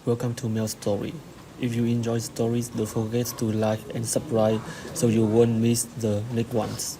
welcome to Mail Story. If you enjoy stories, don't forget to like and subscribe so you won't miss the next ones.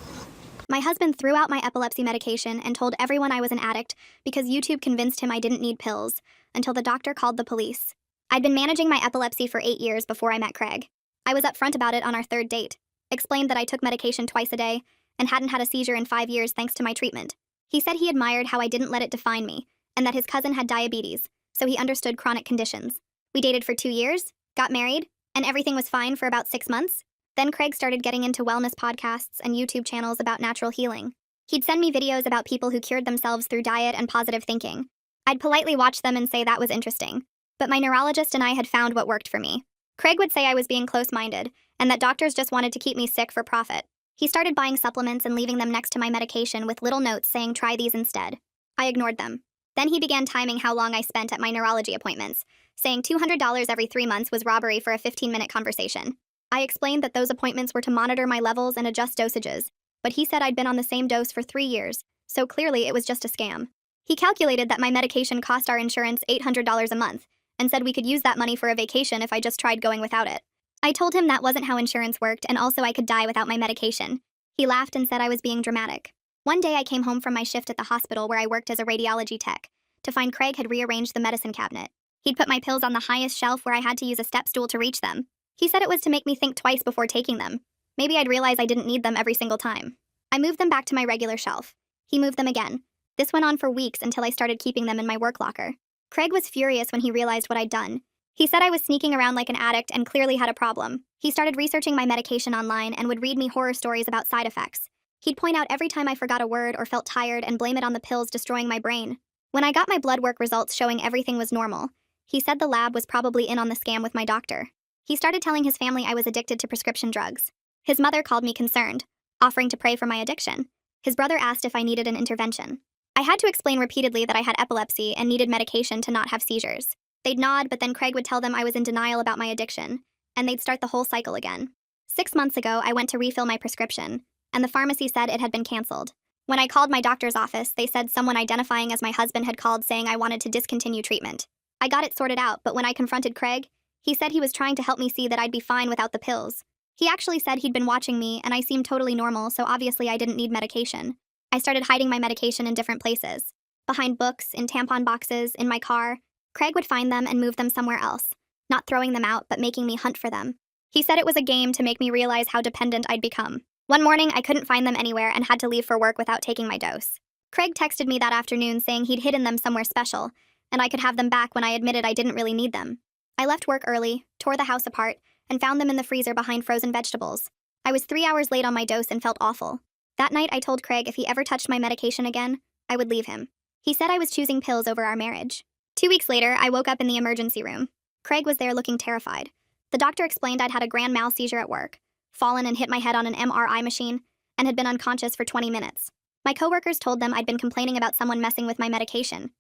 My husband threw out my epilepsy medication and told everyone I was an addict because YouTube convinced him I didn't need pills, until the doctor called the police. I'd been managing my epilepsy for 8 years before I met Craig. I was upfront about it on our third date, explained that I took medication twice a day, and hadn't had a seizure in 5 years thanks to my treatment. He said he admired how I didn't let it define me, and that his cousin had diabetes, so he understood chronic conditions. We dated for 2 years, got married, and everything was fine for about 6 months. Then Craig started getting into wellness podcasts and YouTube channels about natural healing. He'd send me videos about people who cured themselves through diet and positive thinking. I'd politely watch them and say that was interesting. But my neurologist and I had found what worked for me. Craig would say I was being close-minded, and that doctors just wanted to keep me sick for profit. He started buying supplements and leaving them next to my medication with little notes saying try these instead. I ignored them. Then he began timing how long I spent at my neurology appointments, saying $200 every 3 months was robbery for a 15-minute conversation. I explained that those appointments were to monitor my levels and adjust dosages, but he said I'd been on the same dose for 3 years, so clearly it was just a scam. He calculated that my medication cost our insurance $800 a month, and said we could use that money for a vacation if I just tried going without it. I told him that wasn't how insurance worked, and also I could die without my medication. He laughed and said I was being dramatic. One day I came home from my shift at the hospital where I worked as a radiology tech, to find Craig had rearranged the medicine cabinet. He'd put my pills on the highest shelf where I had to use a step stool to reach them. He said it was to make me think twice before taking them. Maybe I'd realize I didn't need them every single time. I moved them back to my regular shelf. He moved them again. This went on for weeks until I started keeping them in my work locker. Craig was furious when he realized what I'd done. He said I was sneaking around like an addict and clearly had a problem. He started researching my medication online and would read me horror stories about side effects. He'd point out every time I forgot a word or felt tired and blame it on the pills destroying my brain. When I got my blood work results showing everything was normal, he said the lab was probably in on the scam with my doctor. He started telling his family I was addicted to prescription drugs. His mother called me concerned, offering to pray for my addiction. His brother asked if I needed an intervention. I had to explain repeatedly that I had epilepsy and needed medication to not have seizures. They'd nod, but then Craig would tell them I was in denial about my addiction, and they'd start the whole cycle again. 6 months ago, I went to refill my prescription, and the pharmacy said it had been canceled. When I called my doctor's office, they said someone identifying as my husband had called saying I wanted to discontinue treatment. I got it sorted out, but when I confronted Craig, he said he was trying to help me see that I'd be fine without the pills. He actually said he'd been watching me, and I seemed totally normal, so obviously I didn't need medication. I started hiding my medication in different places. Behind books, in tampon boxes, in my car. Craig would find them and move them somewhere else, not throwing them out, but making me hunt for them. He said it was a game to make me realize how dependent I'd become. One morning, I couldn't find them anywhere and had to leave for work without taking my dose. Craig texted me that afternoon saying he'd hidden them somewhere special, and I could have them back when I admitted I didn't really need them. I left work early, tore the house apart, and found them in the freezer behind frozen vegetables. I was 3 hours late on my dose and felt awful. That night, I told Craig if he ever touched my medication again, I would leave him. He said I was choosing pills over our marriage. 2 weeks later, I woke up in the emergency room. Craig was there looking terrified. The doctor explained I'd had a grand mal seizure at work, fallen and hit my head on an MRI machine, and had been unconscious for 20 minutes. My coworkers told them I'd been complaining about someone messing with my medication.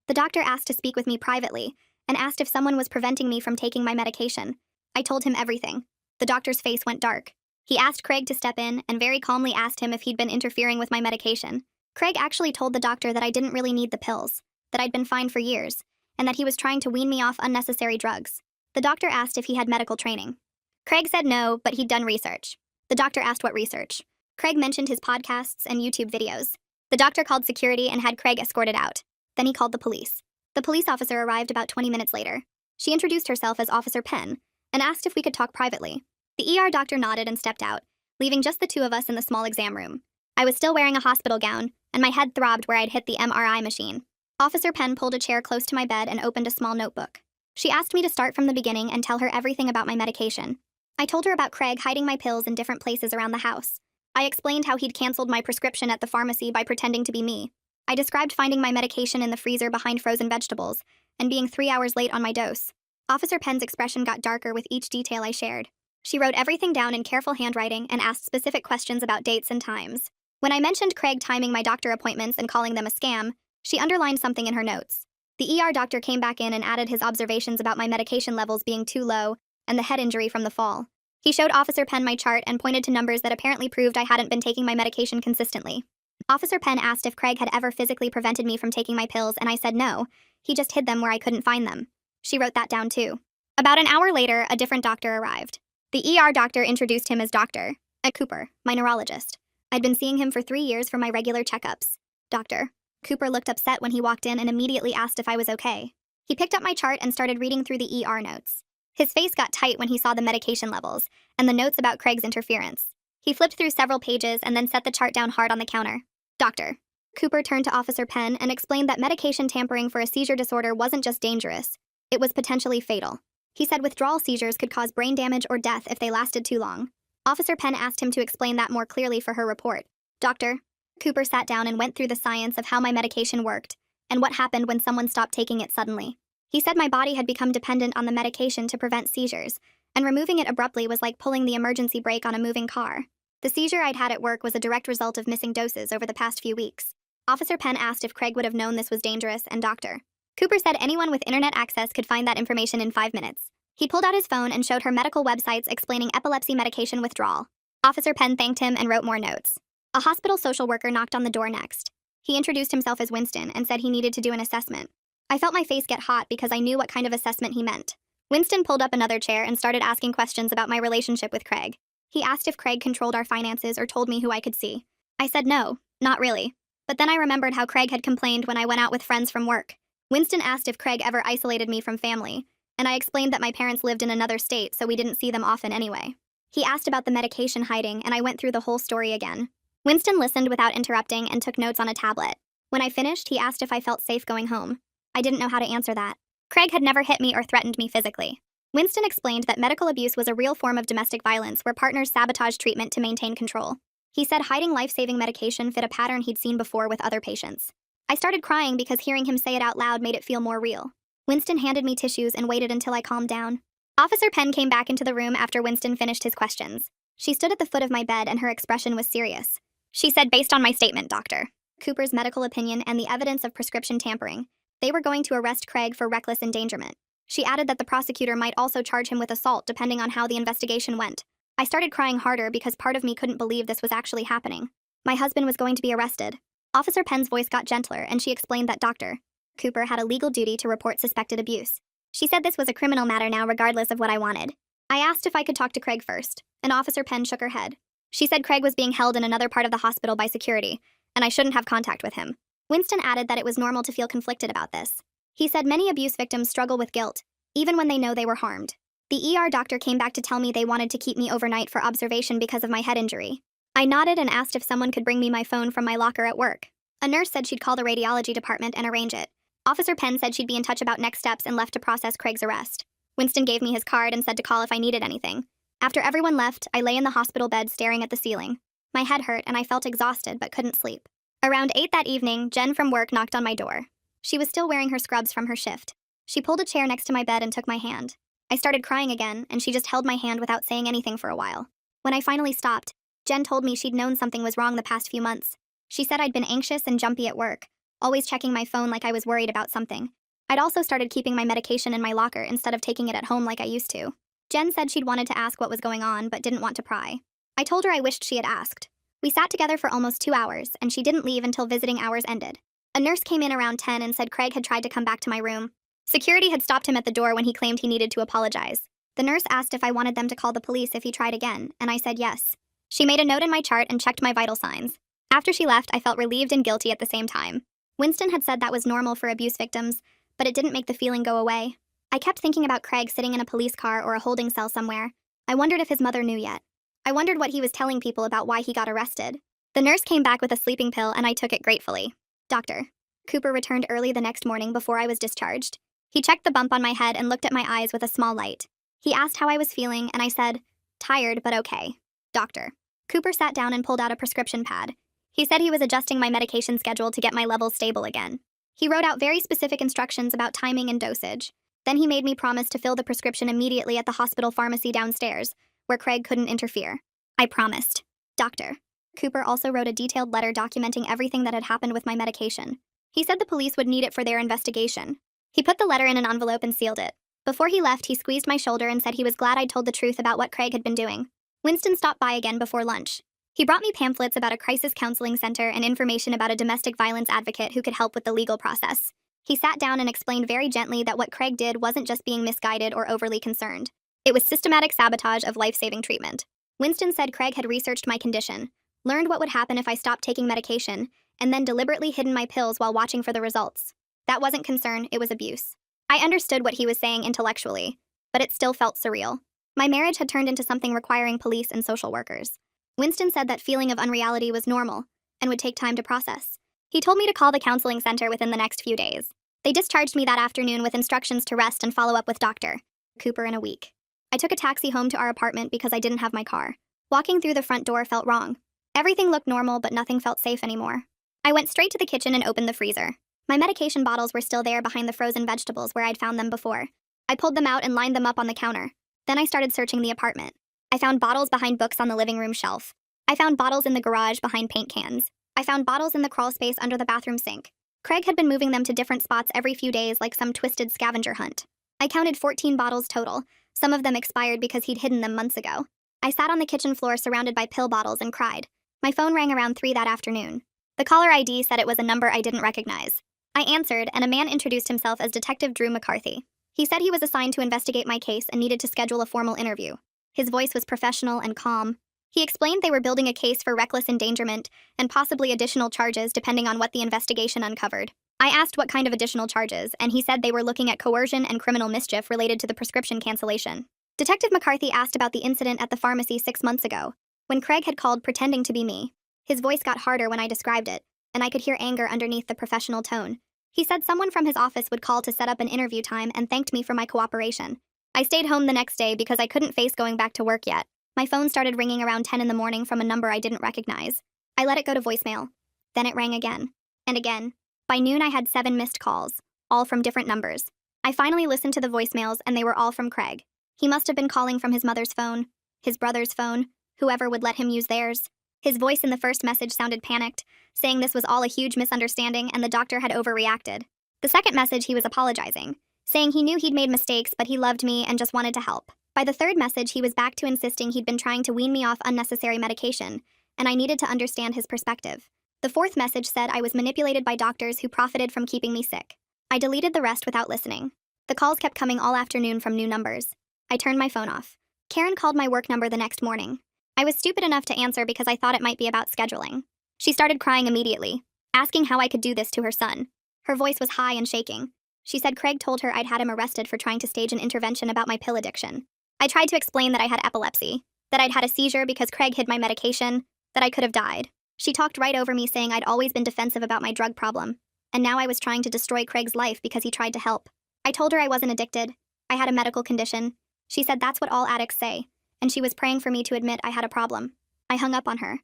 The doctor asked to speak with me privately, and asked if someone was preventing me from taking my medication. I told him everything. The doctor's face went dark. He asked Craig to step in and very calmly asked him if he'd been interfering with my medication. Craig actually told the doctor that I didn't really need the pills, that I'd been fine for years, and that he was trying to wean me off unnecessary drugs. The doctor asked if he had medical training. Craig said no, but he'd done research. The doctor asked what research. Craig mentioned his podcasts and YouTube videos. The doctor called security and had Craig escorted out. Then he called the police. The police officer arrived about 20 minutes later. She introduced herself as Officer Penn and asked if we could talk privately. The ER doctor nodded and stepped out, leaving just the two of us in the small exam room. I was still wearing a hospital gown, and my head throbbed where I'd hit the MRI machine. Officer Penn pulled a chair close to my bed and opened a small notebook. She asked me to start from the beginning and tell her everything about my medication. I told her about Craig hiding my pills in different places around the house. I explained how he'd canceled my prescription at the pharmacy by pretending to be me. I described finding my medication in the freezer behind frozen vegetables and being 3 hours late on my dose. Officer Penn's expression got darker with each detail I shared. She wrote everything down in careful handwriting and asked specific questions about dates and times. When I mentioned Craig timing my doctor appointments and calling them a scam, she underlined something in her notes. The ER doctor came back in and added his observations about my medication levels being too low and the head injury from the fall. He showed Officer Penn my chart and pointed to numbers that apparently proved I hadn't been taking my medication consistently. Officer Penn asked if Craig had ever physically prevented me from taking my pills, and I said no. He just hid them where I couldn't find them. She wrote that down too. About an hour later, a different doctor arrived. The ER doctor introduced him as Dr. Cooper, my neurologist. I'd been seeing him for 3 years for my regular checkups. Dr. Cooper looked upset when he walked in and immediately asked if I was okay. He picked up my chart and started reading through the ER notes. His face got tight when he saw the medication levels and the notes about Craig's interference. He flipped through several pages and then set the chart down hard on the counter. Dr. Cooper turned to Officer Penn and explained that medication tampering for a seizure disorder wasn't just dangerous, it was potentially fatal. He said withdrawal seizures could cause brain damage or death if they lasted too long. Officer Penn asked him to explain that more clearly for her report. Dr. Cooper sat down and went through the science of how my medication worked and what happened when someone stopped taking it suddenly. He said my body had become dependent on the medication to prevent seizures, and removing it abruptly was like pulling the emergency brake on a moving car. The seizure I'd had at work was a direct result of missing doses over the past few weeks. Officer Penn asked if Craig would have known this was dangerous, and Dr. Cooper said anyone with internet access could find that information in 5 minutes. He pulled out his phone and showed her medical websites explaining epilepsy medication withdrawal. Officer Penn thanked him and wrote more notes. A hospital social worker knocked on the door next. He introduced himself as Winston and said he needed to do an assessment. I felt my face get hot because I knew what kind of assessment he meant. Winston pulled up another chair and started asking questions about my relationship with Craig. He asked if Craig controlled our finances or told me who I could see. I said no, not really. But then I remembered how Craig had complained when I went out with friends from work. Winston asked if Craig ever isolated me from family, and I explained that my parents lived in another state, so we didn't see them often anyway. He asked about the medication hiding, and I went through the whole story again. Winston listened without interrupting and took notes on a tablet. When I finished, he asked if I felt safe going home. I didn't know how to answer that. Craig had never hit me or threatened me physically. Winston explained that medical abuse was a real form of domestic violence where partners sabotaged treatment to maintain control. He said hiding life-saving medication fit a pattern he'd seen before with other patients. I started crying because hearing him say it out loud made it feel more real. Winston handed me tissues and waited until I calmed down. Officer Penn came back into the room after Winston finished his questions. She stood at the foot of my bed and her expression was serious. She said, based on my statement, Dr. Cooper's medical opinion and the evidence of prescription tampering, they were going to arrest Craig for reckless endangerment. She added that the prosecutor might also charge him with assault depending on how the investigation went. I started crying harder because part of me couldn't believe this was actually happening. My husband was going to be arrested. Officer Penn's voice got gentler and she explained that Dr. Cooper had a legal duty to report suspected abuse. She said this was a criminal matter now regardless of what I wanted. I asked if I could talk to Craig first, and Officer Penn shook her head. She said Craig was being held in another part of the hospital by security, and I shouldn't have contact with him. Winston added that it was normal to feel conflicted about this. He said many abuse victims struggle with guilt, even when they know they were harmed. The ER doctor came back to tell me they wanted to keep me overnight for observation because of my head injury. I nodded and asked if someone could bring me my phone from my locker at work. A nurse said she'd call the radiology department and arrange it. Officer Penn said she'd be in touch about next steps and left to process Craig's arrest. Winston gave me his card and said to call if I needed anything. After everyone left, I lay in the hospital bed staring at the ceiling. My head hurt and I felt exhausted but couldn't sleep. Around 8 that evening, Jen from work knocked on my door. She was still wearing her scrubs from her shift. She pulled a chair next to my bed and took my hand. I started crying again, and she just held my hand without saying anything for a while. When I finally stopped, Jen told me she'd known something was wrong the past few months. She said I'd been anxious and jumpy at work, always checking my phone like I was worried about something. I'd also started keeping my medication in my locker instead of taking it at home like I used to. Jen said she'd wanted to ask what was going on but didn't want to pry. I told her I wished she had asked. We sat together for almost 2 hours, and she didn't leave until visiting hours ended. A nurse came in around 10 and said Craig had tried to come back to my room. Security had stopped him at the door when he claimed he needed to apologize. The nurse asked if I wanted them to call the police if he tried again, and I said yes. She made a note in my chart and checked my vital signs. After she left, I felt relieved and guilty at the same time. Winston had said that was normal for abuse victims, but it didn't make the feeling go away. I kept thinking about Craig sitting in a police car or a holding cell somewhere. I wondered if his mother knew yet. I wondered what he was telling people about why he got arrested. The nurse came back with a sleeping pill and I took it gratefully. Dr. Cooper returned early the next morning before I was discharged. He checked the bump on my head and looked at my eyes with a small light. He asked how I was feeling and I said, tired but okay. Dr. Cooper sat down and pulled out a prescription pad. He said he was adjusting my medication schedule to get my levels stable again. He wrote out very specific instructions about timing and dosage. Then he made me promise to fill the prescription immediately at the hospital pharmacy downstairs, where Craig couldn't interfere. I promised. Dr. Cooper also wrote a detailed letter documenting everything that had happened with my medication. He said the police would need it for their investigation. He put the letter in an envelope and sealed it. Before he left, he squeezed my shoulder and said he was glad I'd told the truth about what Craig had been doing. Winston stopped by again before lunch. He brought me pamphlets about a crisis counseling center and information about a domestic violence advocate who could help with the legal process. He sat down and explained very gently that what Craig did wasn't just being misguided or overly concerned. It was systematic sabotage of life-saving treatment. Winston said Craig had researched my condition, learned what would happen if I stopped taking medication, and then deliberately hidden my pills while watching for the results. That wasn't concern, it was abuse. I understood what he was saying intellectually, but it still felt surreal. My marriage had turned into something requiring police and social workers. Winston said that feeling of unreality was normal and would take time to process. He told me to call the counseling center within the next few days. They discharged me that afternoon with instructions to rest and follow up with Dr. Cooper in a week. I took a taxi home to our apartment because I didn't have my car. Walking through the front door felt wrong. Everything looked normal, but nothing felt safe anymore. I went straight to the kitchen and opened the freezer. My medication bottles were still there behind the frozen vegetables where I'd found them before. I pulled them out and lined them up on the counter. Then I started searching the apartment. I found bottles behind books on the living room shelf. I found bottles in the garage behind paint cans. I found bottles in the crawl space under the bathroom sink. Craig had been moving them to different spots every few days like some twisted scavenger hunt. I counted 14 bottles total. Some of them expired because he'd hidden them months ago. I sat on the kitchen floor surrounded by pill bottles and cried. My phone rang around 3 that afternoon. The caller ID said it was a number I didn't recognize. I answered, and a man introduced himself as Detective Drew McCarthy. He said he was assigned to investigate my case and needed to schedule a formal interview. His voice was professional and calm. He explained they were building a case for reckless endangerment and possibly additional charges depending on what the investigation uncovered. I asked what kind of additional charges, and he said they were looking at coercion and criminal mischief related to the prescription cancellation. Detective McCarthy asked about the incident at the pharmacy 6 months ago, when Craig had called pretending to be me. His voice got harder when I described it, and I could hear anger underneath the professional tone. He said someone from his office would call to set up an interview time and thanked me for my cooperation. I stayed home the next day because I couldn't face going back to work yet. My phone started ringing around 10 in the morning from a number I didn't recognize. I let it go to voicemail. Then it rang again. And again. By noon I had 7 missed calls, all from different numbers. I finally listened to the voicemails and they were all from Craig. He must have been calling from his mother's phone, his brother's phone, whoever would let him use theirs. His voice in the first message sounded panicked, saying this was all a huge misunderstanding and the doctor had overreacted. The second message he was apologizing, saying he knew he'd made mistakes but he loved me and just wanted to help. By the third message he was back to insisting he'd been trying to wean me off unnecessary medication, and I needed to understand his perspective. The fourth message said I was manipulated by doctors who profited from keeping me sick. I deleted the rest without listening. The calls kept coming all afternoon from new numbers. I turned my phone off. Karen called my work number the next morning. I was stupid enough to answer because I thought it might be about scheduling. She started crying immediately, asking how I could do this to her son. Her voice was high and shaking. She said Craig told her I'd had him arrested for trying to stage an intervention about my pill addiction. I tried to explain that I had epilepsy, that I'd had a seizure because Craig hid my medication, that I could have died. She talked right over me, saying I'd always been defensive about my drug problem, and now I was trying to destroy Craig's life because he tried to help. I told her I wasn't addicted. I had a medical condition. She said that's what all addicts say, and she was praying for me to admit I had a problem. I hung up on her.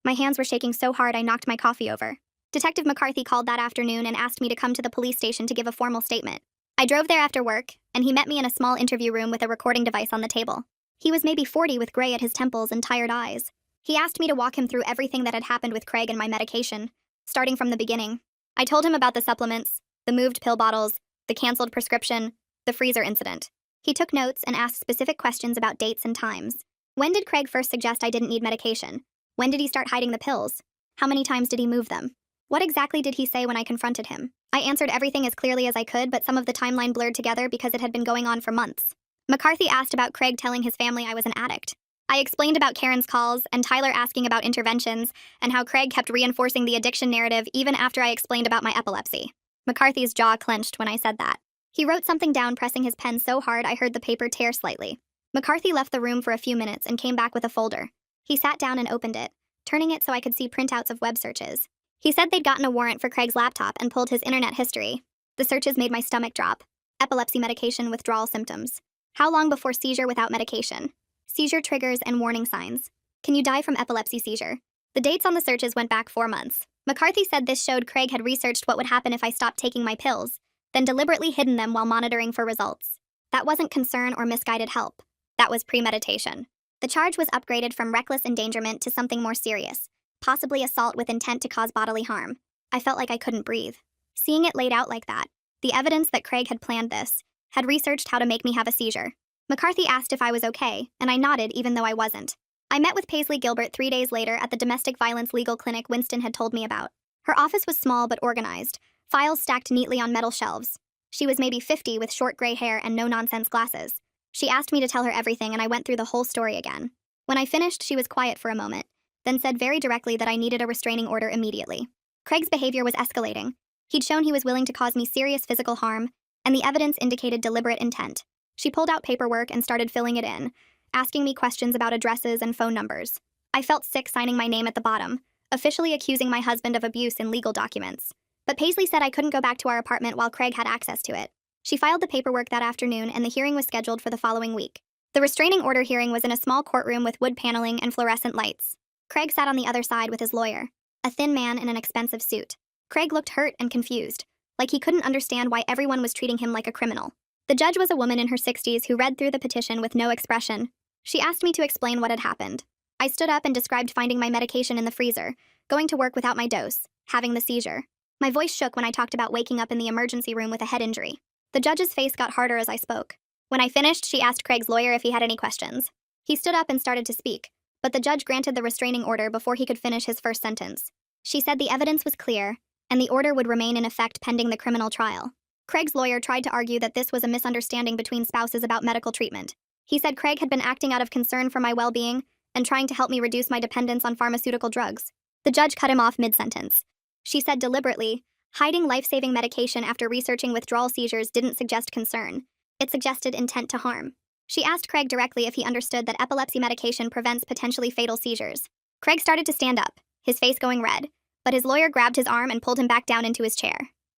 My hands were shaking so hard I knocked my coffee over. Detective McCarthy called that afternoon and asked me to come to the police station to give a formal statement. I drove there after work, and he met me in a small interview room with a recording device on the table. He was maybe 40 with gray at his temples and tired eyes. He asked me to walk him through everything that had happened with Craig and my medication, starting from the beginning. I told him about the supplements, the moved pill bottles, the canceled prescription, the freezer incident. He took notes and asked specific questions about dates and times. When did Craig first suggest I didn't need medication? When did he start hiding the pills? How many times did he move them? What exactly did he say when I confronted him? I answered everything as clearly as I could, but some of the timeline blurred together because it had been going on for months. McCarthy asked about Craig telling his family I was an addict. I explained about Karen's calls and Tyler asking about interventions and how Craig kept reinforcing the addiction narrative even after I explained about my epilepsy. McCarthy's jaw clenched when I said that. He wrote something down, pressing his pen so hard I heard the paper tear slightly. McCarthy left the room for a few minutes and came back with a folder. He sat down and opened it, turning it so I could see printouts of web searches. He said they'd gotten a warrant for Craig's laptop and pulled his internet history. The searches made my stomach drop. Epilepsy medication withdrawal symptoms. How long before seizure without medication? Seizure triggers and warning signs. Can you die from epilepsy seizure? The dates on the searches went back 4 months. McCarthy said this showed Craig had researched what would happen if I stopped taking my pills, then deliberately hidden them while monitoring for results. That wasn't concern or misguided help. That was premeditation. The charge was upgraded from reckless endangerment to something more serious, possibly assault with intent to cause bodily harm. I felt like I couldn't breathe. Seeing it laid out like that, the evidence that Craig had planned this, had researched how to make me have a seizure. McCarthy asked if I was okay, and I nodded even though I wasn't. I met with Paisley Gilbert 3 days later at the domestic violence legal clinic Winston had told me about. Her office was small but organized, files stacked neatly on metal shelves. She was maybe 50 with short gray hair and no-nonsense glasses. She asked me to tell her everything, and I went through the whole story again. When I finished, she was quiet for a moment, then said very directly that I needed a restraining order immediately. Craig's behavior was escalating. He'd shown he was willing to cause me serious physical harm, and the evidence indicated deliberate intent. She pulled out paperwork and started filling it in, asking me questions about addresses and phone numbers. I felt sick signing my name at the bottom, officially accusing my husband of abuse in legal documents. But Paisley said I couldn't go back to our apartment while Craig had access to it. She filed the paperwork that afternoon, and the hearing was scheduled for the following week. The restraining order hearing was in a small courtroom with wood paneling and fluorescent lights. Craig sat on the other side with his lawyer, a thin man in an expensive suit. Craig looked hurt and confused, like he couldn't understand why everyone was treating him like a criminal. The judge was a woman in her 60s who read through the petition with no expression. She asked me to explain what had happened. I stood up and described finding my medication in the freezer, going to work without my dose, having the seizure. My voice shook when I talked about waking up in the emergency room with a head injury. The judge's face got harder as I spoke. When I finished, she asked Craig's lawyer if he had any questions. He stood up and started to speak, but the judge granted the restraining order before he could finish his first sentence. She said the evidence was clear, and the order would remain in effect pending the criminal trial. Craig's lawyer tried to argue that this was a misunderstanding between spouses about medical treatment. He said Craig had been acting out of concern for my well-being and trying to help me reduce my dependence on pharmaceutical drugs. The judge cut him off mid-sentence. She said deliberately, hiding life-saving medication after researching withdrawal seizures didn't suggest concern. It suggested intent to harm. She asked Craig directly if he understood that epilepsy medication prevents potentially fatal seizures. Craig started to stand up, his face going red, but his lawyer grabbed his arm and pulled him back down into his chair.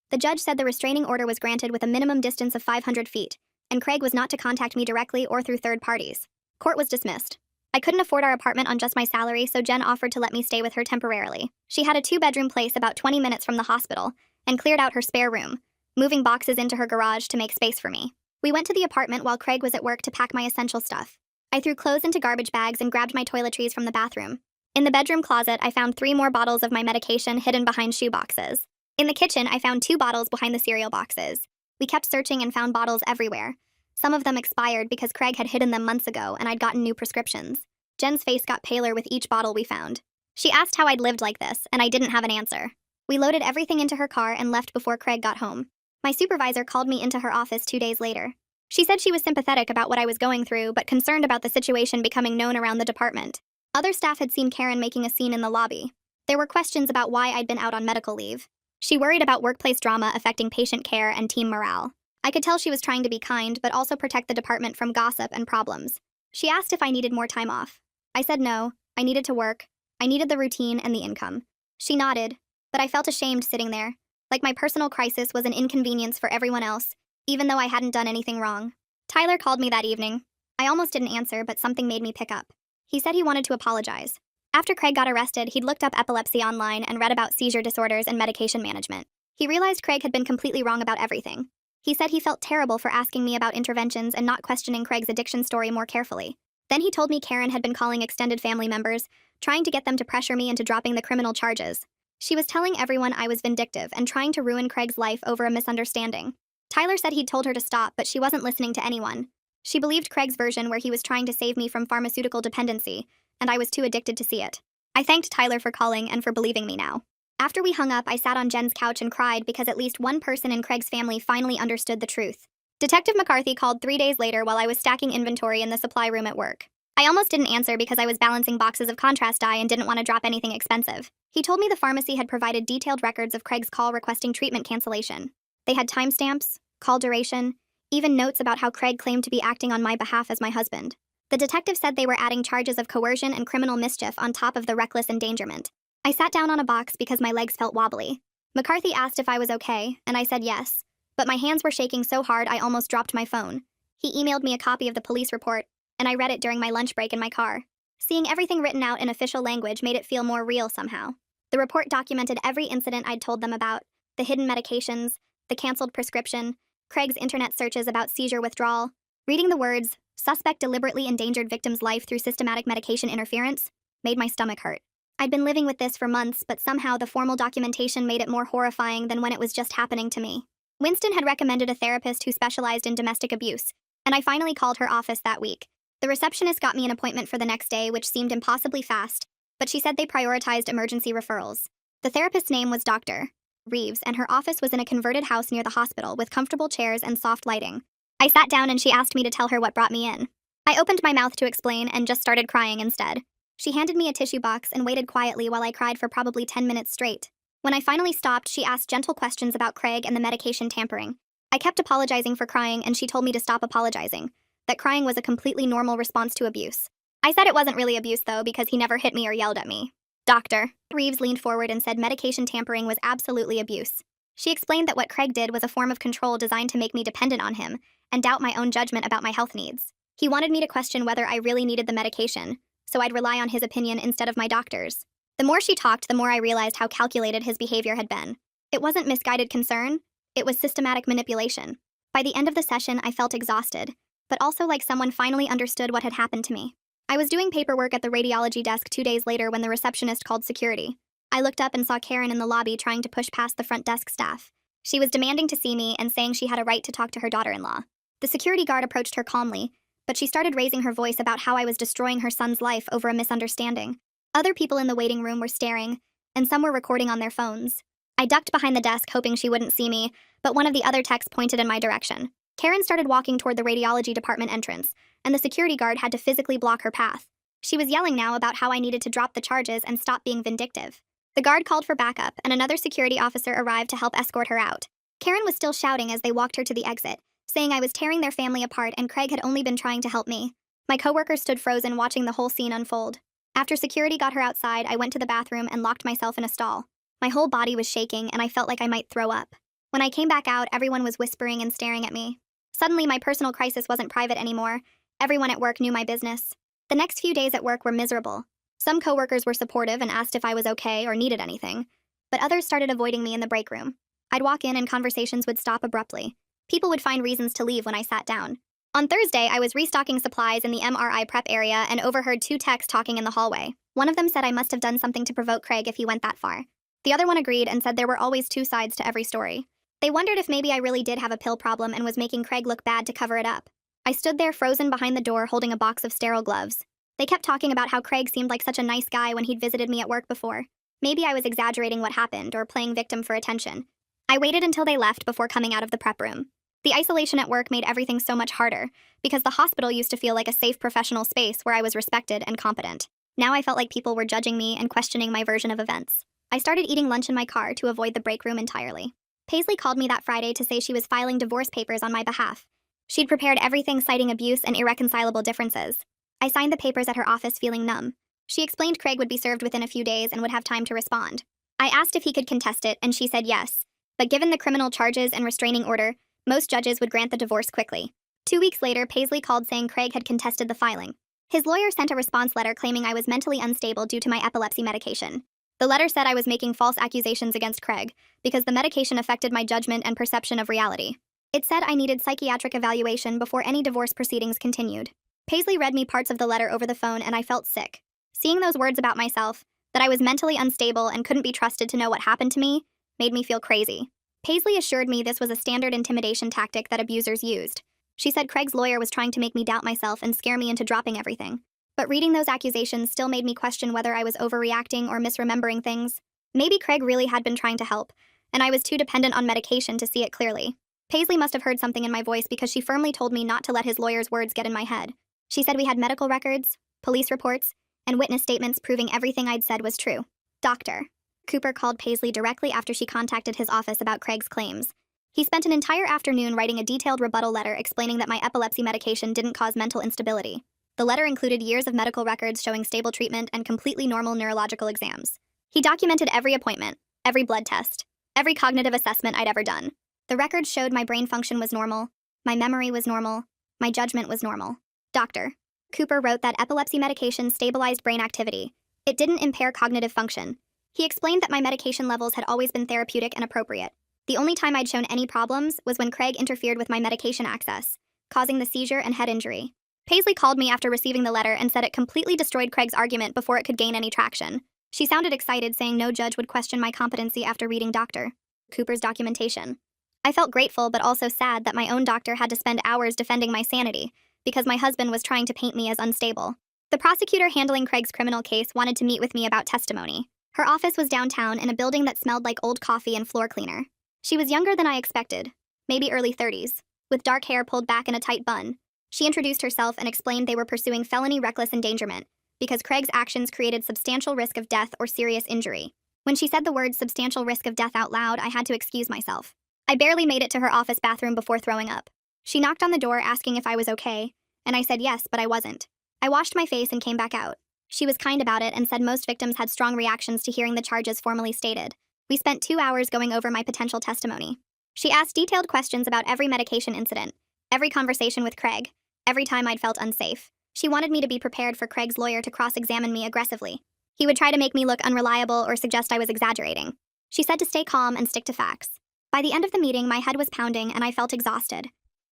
The judge said the restraining order was granted with a minimum distance of 500 feet, and Craig was not to contact me directly or through third parties. Court was dismissed. I couldn't afford our apartment on just my salary, so Jen offered to let me stay with her temporarily. She had a 2-bedroom place about 20 minutes from the hospital and cleared out her spare room, moving boxes into her garage to make space for me. We went to the apartment while Craig was at work to pack my essential stuff. I threw clothes into garbage bags and grabbed my toiletries from the bathroom. In the bedroom closet, I found 3 more bottles of my medication hidden behind shoe boxes. In the kitchen, I found 2 bottles behind the cereal boxes. We kept searching and found bottles everywhere. Some of them expired because Craig had hidden them months ago and I'd gotten new prescriptions. Jen's face got paler with each bottle we found. She asked how I'd lived like this, and I didn't have an answer. We loaded everything into her car and left before Craig got home. My supervisor called me into her office 2 days later. She said she was sympathetic about what I was going through, but concerned about the situation becoming known around the department. Other staff had seen Karen making a scene in the lobby. There were questions about why I'd been out on medical leave. She worried about workplace drama affecting patient care and team morale. I could tell she was trying to be kind, but also protect the department from gossip and problems. She asked if I needed more time off. I said no, I needed to work. I needed the routine and the income. She nodded, but I felt ashamed sitting there, like my personal crisis was an inconvenience for everyone else, even though I hadn't done anything wrong. Tyler called me that evening. I almost didn't answer, but something made me pick up. He said he wanted to apologize. After Craig got arrested, he'd looked up epilepsy online and read about seizure disorders and medication management. He realized Craig had been completely wrong about everything. He said he felt terrible for asking me about interventions and not questioning Craig's addiction story more carefully. Then he told me Karen had been calling extended family members, trying to get them to pressure me into dropping the criminal charges. She was telling everyone I was vindictive and trying to ruin Craig's life over a misunderstanding. Tyler said he'd told her to stop, but she wasn't listening to anyone. She believed Craig's version where he was trying to save me from pharmaceutical dependency, and I was too addicted to see it. I thanked Tyler for calling and for believing me now. After we hung up, I sat on Jen's couch and cried because at least one person in Craig's family finally understood the truth. Detective McCarthy called 3 days later while I was stacking inventory in the supply room at work. I almost didn't answer because I was balancing boxes of contrast dye and didn't want to drop anything expensive. He told me the pharmacy had provided detailed records of Craig's call requesting treatment cancellation. They had timestamps, call duration, even notes about how Craig claimed to be acting on my behalf as my husband. The detective said they were adding charges of coercion and criminal mischief on top of the reckless endangerment. I sat down on a box because my legs felt wobbly. McCarthy asked if I was okay, and I said yes, but my hands were shaking so hard I almost dropped my phone. He emailed me a copy of the police report, and I read it during my lunch break in my car. Seeing everything written out in official language made it feel more real somehow. The report documented every incident I'd told them about, the hidden medications, the canceled prescription, Craig's internet searches about seizure withdrawal. Reading the words, "suspect deliberately endangered victim's life through systematic medication interference," made my stomach hurt. I'd been living with this for months, but somehow the formal documentation made it more horrifying than when it was just happening to me. Winston had recommended a therapist who specialized in domestic abuse, and I finally called her office that week. The receptionist got me an appointment for the next day, which seemed impossibly fast, but she said they prioritized emergency referrals. The therapist's name was Dr. Reeves, and her office was in a converted house near the hospital with comfortable chairs and soft lighting. I sat down and she asked me to tell her what brought me in. I opened my mouth to explain and just started crying instead. She handed me a tissue box and waited quietly while I cried for probably 10 minutes straight. When I finally stopped, she asked gentle questions about Craig and the medication tampering. I kept apologizing for crying and she told me to stop apologizing, that crying was a completely normal response to abuse. I said it wasn't really abuse though because he never hit me or yelled at me. Doctor. Reeves leaned forward and said medication tampering was absolutely abuse. She explained that what Craig did was a form of control designed to make me dependent on him and doubt my own judgment about my health needs. He wanted me to question whether I really needed the medication, so I'd rely on his opinion instead of my doctor's. The more she talked, the more I realized how calculated his behavior had been. It wasn't misguided concern, it was systematic manipulation. By the end of the session, I felt exhausted, but also like someone finally understood what had happened to me. I was doing paperwork at the radiology desk 2 days later when the receptionist called security. I looked up and saw Karen in the lobby trying to push past the front desk staff. She was demanding to see me and saying she had a right to talk to her daughter-in-law. The security guard approached her calmly, but she started raising her voice about how I was destroying her son's life over a misunderstanding. Other people in the waiting room were staring, and some were recording on their phones. I ducked behind the desk hoping she wouldn't see me, but one of the other techs pointed in my direction. Karen started walking toward the radiology department entrance, and the security guard had to physically block her path. She was yelling now about how I needed to drop the charges and stop being vindictive. The guard called for backup, and another security officer arrived to help escort her out. Karen was still shouting as they walked her to the exit, saying I was tearing their family apart and Craig had only been trying to help me. My coworker stood frozen watching the whole scene unfold. After security got her outside, I went to the bathroom and locked myself in a stall. My whole body was shaking and I felt like I might throw up. When I came back out, everyone was whispering and staring at me. Suddenly, my personal crisis wasn't private anymore. Everyone at work knew my business. The next few days at work were miserable. Some coworkers were supportive and asked if I was okay or needed anything, but others started avoiding me in the break room. I'd walk in and conversations would stop abruptly. People would find reasons to leave when I sat down. On Thursday, I was restocking supplies in the MRI prep area and overheard 2 techs talking in the hallway. One of them said I must have done something to provoke Craig if he went that far. The other one agreed and said there were always 2 sides to every story. They wondered if maybe I really did have a pill problem and was making Craig look bad to cover it up. I stood there frozen behind the door holding a box of sterile gloves. They kept talking about how Craig seemed like such a nice guy when he'd visited me at work before. Maybe I was exaggerating what happened or playing victim for attention. I waited until they left before coming out of the prep room. The isolation at work made everything so much harder, because the hospital used to feel like a safe professional space where I was respected and competent. Now I felt like people were judging me and questioning my version of events. I started eating lunch in my car to avoid the break room entirely. Paisley called me that Friday to say she was filing divorce papers on my behalf. She'd prepared everything citing abuse and irreconcilable differences. I signed the papers at her office feeling numb. She explained Craig would be served within a few days and would have time to respond. I asked if he could contest it, and she said yes. But given the criminal charges and restraining order, most judges would grant the divorce quickly. 2 weeks later, Paisley called saying Craig had contested the filing. His lawyer sent a response letter claiming I was mentally unstable due to my epilepsy medication. The letter said I was making false accusations against Craig because the medication affected my judgment and perception of reality. It said I needed psychiatric evaluation before any divorce proceedings continued. Paisley read me parts of the letter over the phone and I felt sick. Seeing those words about myself, that I was mentally unstable and couldn't be trusted to know what happened to me, made me feel crazy. Paisley assured me this was a standard intimidation tactic that abusers used. She said Craig's lawyer was trying to make me doubt myself and scare me into dropping everything. But reading those accusations still made me question whether I was overreacting or misremembering things. Maybe Craig really had been trying to help, and I was too dependent on medication to see it clearly. Paisley must have heard something in my voice because she firmly told me not to let his lawyer's words get in my head. She said we had medical records, police reports, and witness statements proving everything I'd said was true. Doctor. Cooper called Paisley directly after she contacted his office about Craig's claims. He spent an entire afternoon writing a detailed rebuttal letter explaining that my epilepsy medication didn't cause mental instability. The letter included years of medical records showing stable treatment and completely normal neurological exams. He documented every appointment, every blood test, every cognitive assessment I'd ever done. The records showed my brain function was normal, my memory was normal, my judgment was normal. Doctor. Cooper wrote that epilepsy medication stabilized brain activity. It didn't impair cognitive function. He explained that my medication levels had always been therapeutic and appropriate. The only time I'd shown any problems was when Craig interfered with my medication access, causing the seizure and head injury. Paisley called me after receiving the letter and said it completely destroyed Craig's argument before it could gain any traction. She sounded excited, saying no judge would question my competency after reading Dr. Cooper's documentation. I felt grateful but also sad that my own doctor had to spend hours defending my sanity because my husband was trying to paint me as unstable. The prosecutor handling Craig's criminal case wanted to meet with me about testimony. Her office was downtown in a building that smelled like old coffee and floor cleaner. She was younger than I expected, maybe early 30s, with dark hair pulled back in a tight bun. She introduced herself and explained they were pursuing felony reckless endangerment because Craig's actions created substantial risk of death or serious injury. When she said the words substantial risk of death out loud, I had to excuse myself. I barely made it to her office bathroom before throwing up. She knocked on the door asking if I was okay, and I said yes, but I wasn't. I washed my face and came back out. She was kind about it and said most victims had strong reactions to hearing the charges formally stated. We spent 2 hours going over my potential testimony. She asked detailed questions about every medication incident, every conversation with Craig, every time I'd felt unsafe. She wanted me to be prepared for Craig's lawyer to cross-examine me aggressively. He would try to make me look unreliable or suggest I was exaggerating. She said to stay calm and stick to facts. By the end of the meeting, my head was pounding and I felt exhausted.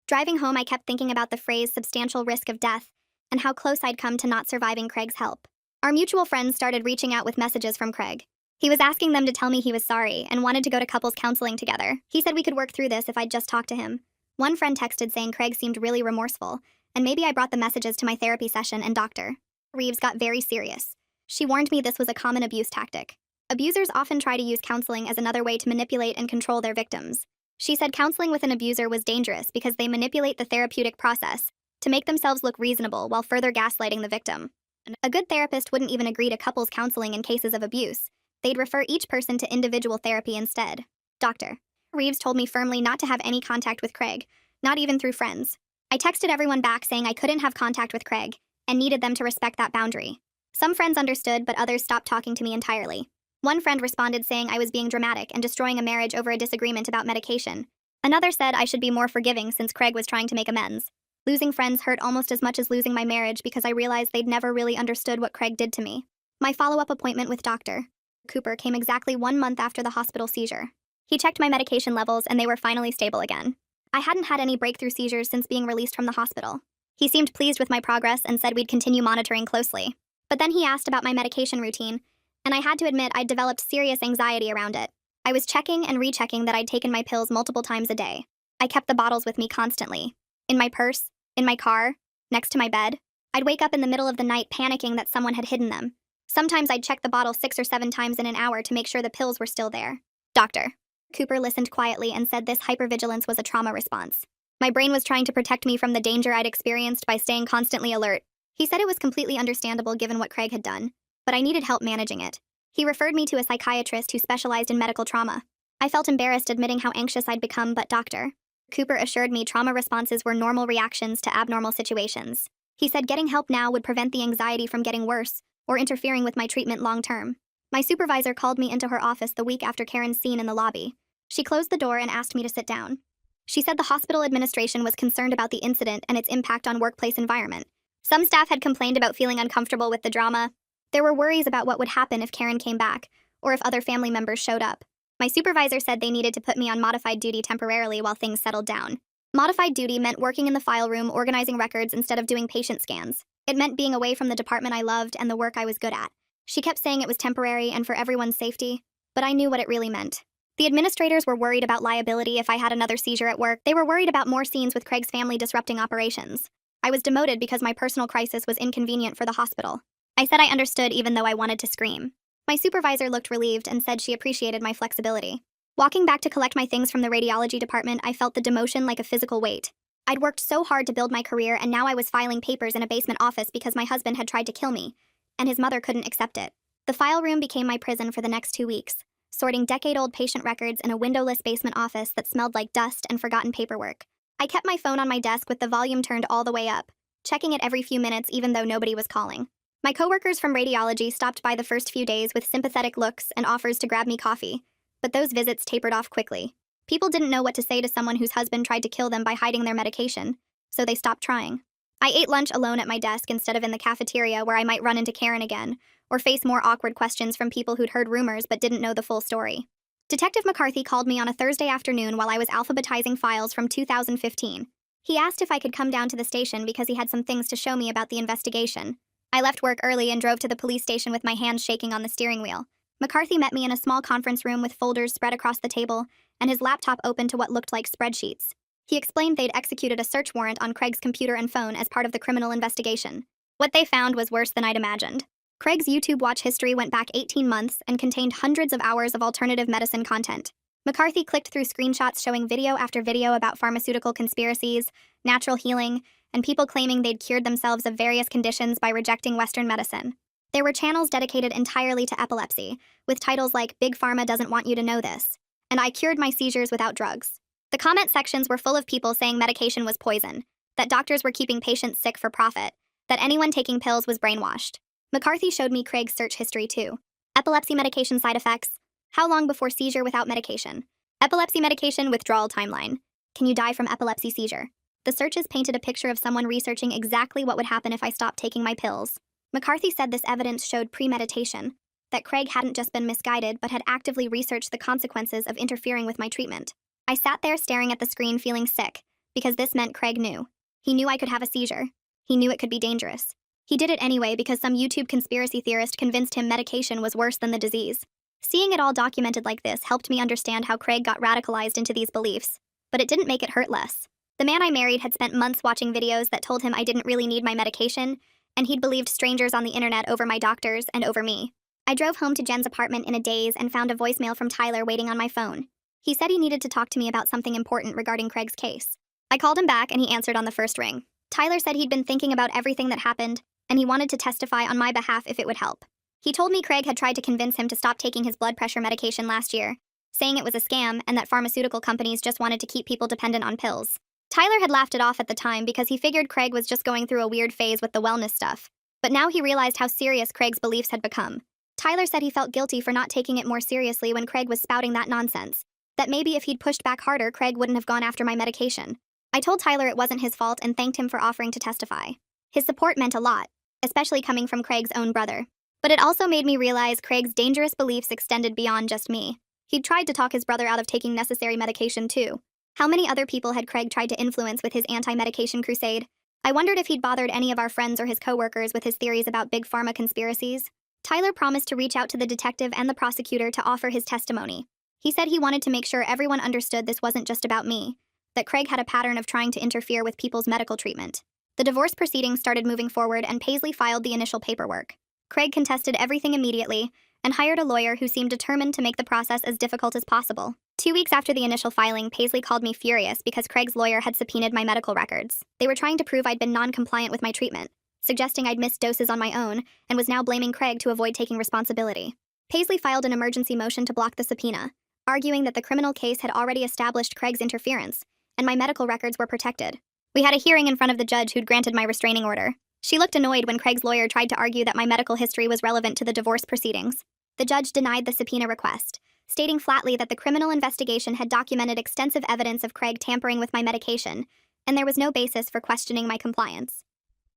Driving home, I kept thinking about the phrase substantial risk of death and how close I'd come to not surviving Craig's help. Our mutual friends started reaching out with messages from Craig. He was asking them to tell me he was sorry and wanted to go to couples counseling together. He said we could work through this if I'd just talk to him. One friend texted saying Craig seemed really remorseful, and maybe I brought the messages to my therapy session and Dr. Reeves got very serious. She warned me this was a common abuse tactic. Abusers often try to use counseling as another way to manipulate and control their victims. She said counseling with an abuser was dangerous because they manipulate the therapeutic process to make themselves look reasonable while further gaslighting the victim. A good therapist wouldn't even agree to couples counseling in cases of abuse. They'd refer each person to individual therapy instead. Dr. Reeves told me firmly not to have any contact with Craig, not even through friends. I texted everyone back saying I couldn't have contact with Craig and needed them to respect that boundary. Some friends understood, but others stopped talking to me entirely. One friend responded saying I was being dramatic and destroying a marriage over a disagreement about medication. Another said I should be more forgiving since Craig was trying to make amends. Losing friends hurt almost as much as losing my marriage because I realized they'd never really understood what Craig did to me. My follow-up appointment with Dr. Cooper came exactly 1 month after the hospital seizure. He checked my medication levels and they were finally stable again. I hadn't had any breakthrough seizures since being released from the hospital. He seemed pleased with my progress and said we'd continue monitoring closely. But then he asked about my medication routine, and I had to admit I'd developed serious anxiety around it. I was checking and rechecking that I'd taken my pills multiple times a day. I kept the bottles with me constantly. In my purse, in my car, next to my bed. I'd wake up in the middle of the night panicking that someone had hidden them. Sometimes I'd check the bottle 6 or 7 times in an hour to make sure the pills were still there. Dr. Cooper listened quietly and said this hypervigilance was a trauma response. My brain was trying to protect me from the danger I'd experienced by staying constantly alert. He said it was completely understandable given what Craig had done, but I needed help managing it. He referred me to a psychiatrist who specialized in medical trauma. I felt embarrassed admitting how anxious I'd become, but Dr. Cooper assured me trauma responses were normal reactions to abnormal situations. He said getting help now would prevent the anxiety from getting worse or interfering with my treatment long term. My supervisor called me into her office the week after Karen's scene in the lobby. She closed the door and asked me to sit down. She said the hospital administration was concerned about the incident and its impact on workplace environment. Some staff had complained about feeling uncomfortable with the drama. There were worries about what would happen if Karen came back, or if other family members showed up. My supervisor said they needed to put me on modified duty temporarily while things settled down. Modified duty meant working in the file room organizing records instead of doing patient scans. It meant being away from the department I loved and the work I was good at. She kept saying it was temporary and for everyone's safety, but I knew what it really meant. The administrators were worried about liability if I had another seizure at work. They were worried about more scenes with Craig's family disrupting operations. I was demoted because my personal crisis was inconvenient for the hospital. I said I understood even though I wanted to scream. My supervisor looked relieved and said she appreciated my flexibility. Walking back to collect my things from the radiology department, I felt the demotion like a physical weight. I'd worked so hard to build my career and now I was filing papers in a basement office because my husband had tried to kill me, and his mother couldn't accept it. The file room became my prison for the next 2 weeks, sorting decade-old patient records in a windowless basement office that smelled like dust and forgotten paperwork. I kept my phone on my desk with the volume turned all the way up, checking it every few minutes even though nobody was calling. My coworkers from radiology stopped by the first few days with sympathetic looks and offers to grab me coffee, but those visits tapered off quickly. People didn't know what to say to someone whose husband tried to kill them by hiding their medication, so they stopped trying. I ate lunch alone at my desk instead of in the cafeteria where I might run into Karen again, or face more awkward questions from people who'd heard rumors but didn't know the full story. Detective McCarthy called me on a Thursday afternoon while I was alphabetizing files from 2015. He asked if I could come down to the station because he had some things to show me about the investigation. I left work early and drove to the police station with my hands shaking on the steering wheel. McCarthy met me in a small conference room with folders spread across the table and his laptop open to what looked like spreadsheets. He explained they'd executed a search warrant on Craig's computer and phone as part of the criminal investigation. What they found was worse than I'd imagined. Craig's YouTube watch history went back 18 months and contained hundreds of hours of alternative medicine content. McCarthy clicked through screenshots showing video after video about pharmaceutical conspiracies, natural healing, and people claiming they'd cured themselves of various conditions by rejecting Western medicine. There were channels dedicated entirely to epilepsy, with titles like "Big Pharma Doesn't Want You to Know This," and "I Cured My Seizures Without Drugs." The comment sections were full of people saying medication was poison, that doctors were keeping patients sick for profit, that anyone taking pills was brainwashed. McCarthy showed me Craig's search history too. Epilepsy medication side effects. How long before seizure without medication? Epilepsy medication withdrawal timeline. Can you die from epilepsy seizure? The searches painted a picture of someone researching exactly what would happen if I stopped taking my pills. McCarthy said this evidence showed premeditation, that Craig hadn't just been misguided but had actively researched the consequences of interfering with my treatment. I sat there staring at the screen feeling sick, because this meant Craig knew. He knew I could have a seizure. He knew it could be dangerous. He did it anyway because some YouTube conspiracy theorist convinced him medication was worse than the disease. Seeing it all documented like this helped me understand how Craig got radicalized into these beliefs, but it didn't make it hurt less. The man I married had spent months watching videos that told him I didn't really need my medication, and he'd believed strangers on the internet over my doctors and over me. I drove home to Jen's apartment in a daze and found a voicemail from Tyler waiting on my phone. He said he needed to talk to me about something important regarding Craig's case. I called him back and he answered on the first ring. Tyler said he'd been thinking about everything that happened, and he wanted to testify on my behalf if it would help. He told me Craig had tried to convince him to stop taking his blood pressure medication last year, saying it was a scam and that pharmaceutical companies just wanted to keep people dependent on pills. Tyler had laughed it off at the time because he figured Craig was just going through a weird phase with the wellness stuff. But now he realized how serious Craig's beliefs had become. Tyler said he felt guilty for not taking it more seriously when Craig was spouting that nonsense, that maybe if he'd pushed back harder, Craig wouldn't have gone after my medication. I told Tyler it wasn't his fault and thanked him for offering to testify. His support meant a lot, especially coming from Craig's own brother. But it also made me realize Craig's dangerous beliefs extended beyond just me. He'd tried to talk his brother out of taking necessary medication too. How many other people had Craig tried to influence with his anti-medication crusade? I wondered if he'd bothered any of our friends or his coworkers with his theories about big pharma conspiracies. Tyler promised to reach out to the detective and the prosecutor to offer his testimony. He said he wanted to make sure everyone understood this wasn't just about me, that Craig had a pattern of trying to interfere with people's medical treatment. The divorce proceedings started moving forward and Paisley filed the initial paperwork. Craig contested everything immediately and hired a lawyer who seemed determined to make the process as difficult as possible. 2 weeks after the initial filing, Paisley called me furious because Craig's lawyer had subpoenaed my medical records. They were trying to prove I'd been non-compliant with my treatment, suggesting I'd missed doses on my own, and was now blaming Craig to avoid taking responsibility. Paisley filed an emergency motion to block the subpoena, arguing that the criminal case had already established Craig's interference, and my medical records were protected. We had a hearing in front of the judge who'd granted my restraining order. She looked annoyed when Craig's lawyer tried to argue that my medical history was relevant to the divorce proceedings. The judge denied the subpoena request, stating flatly that the criminal investigation had documented extensive evidence of Craig tampering with my medication, and there was no basis for questioning my compliance.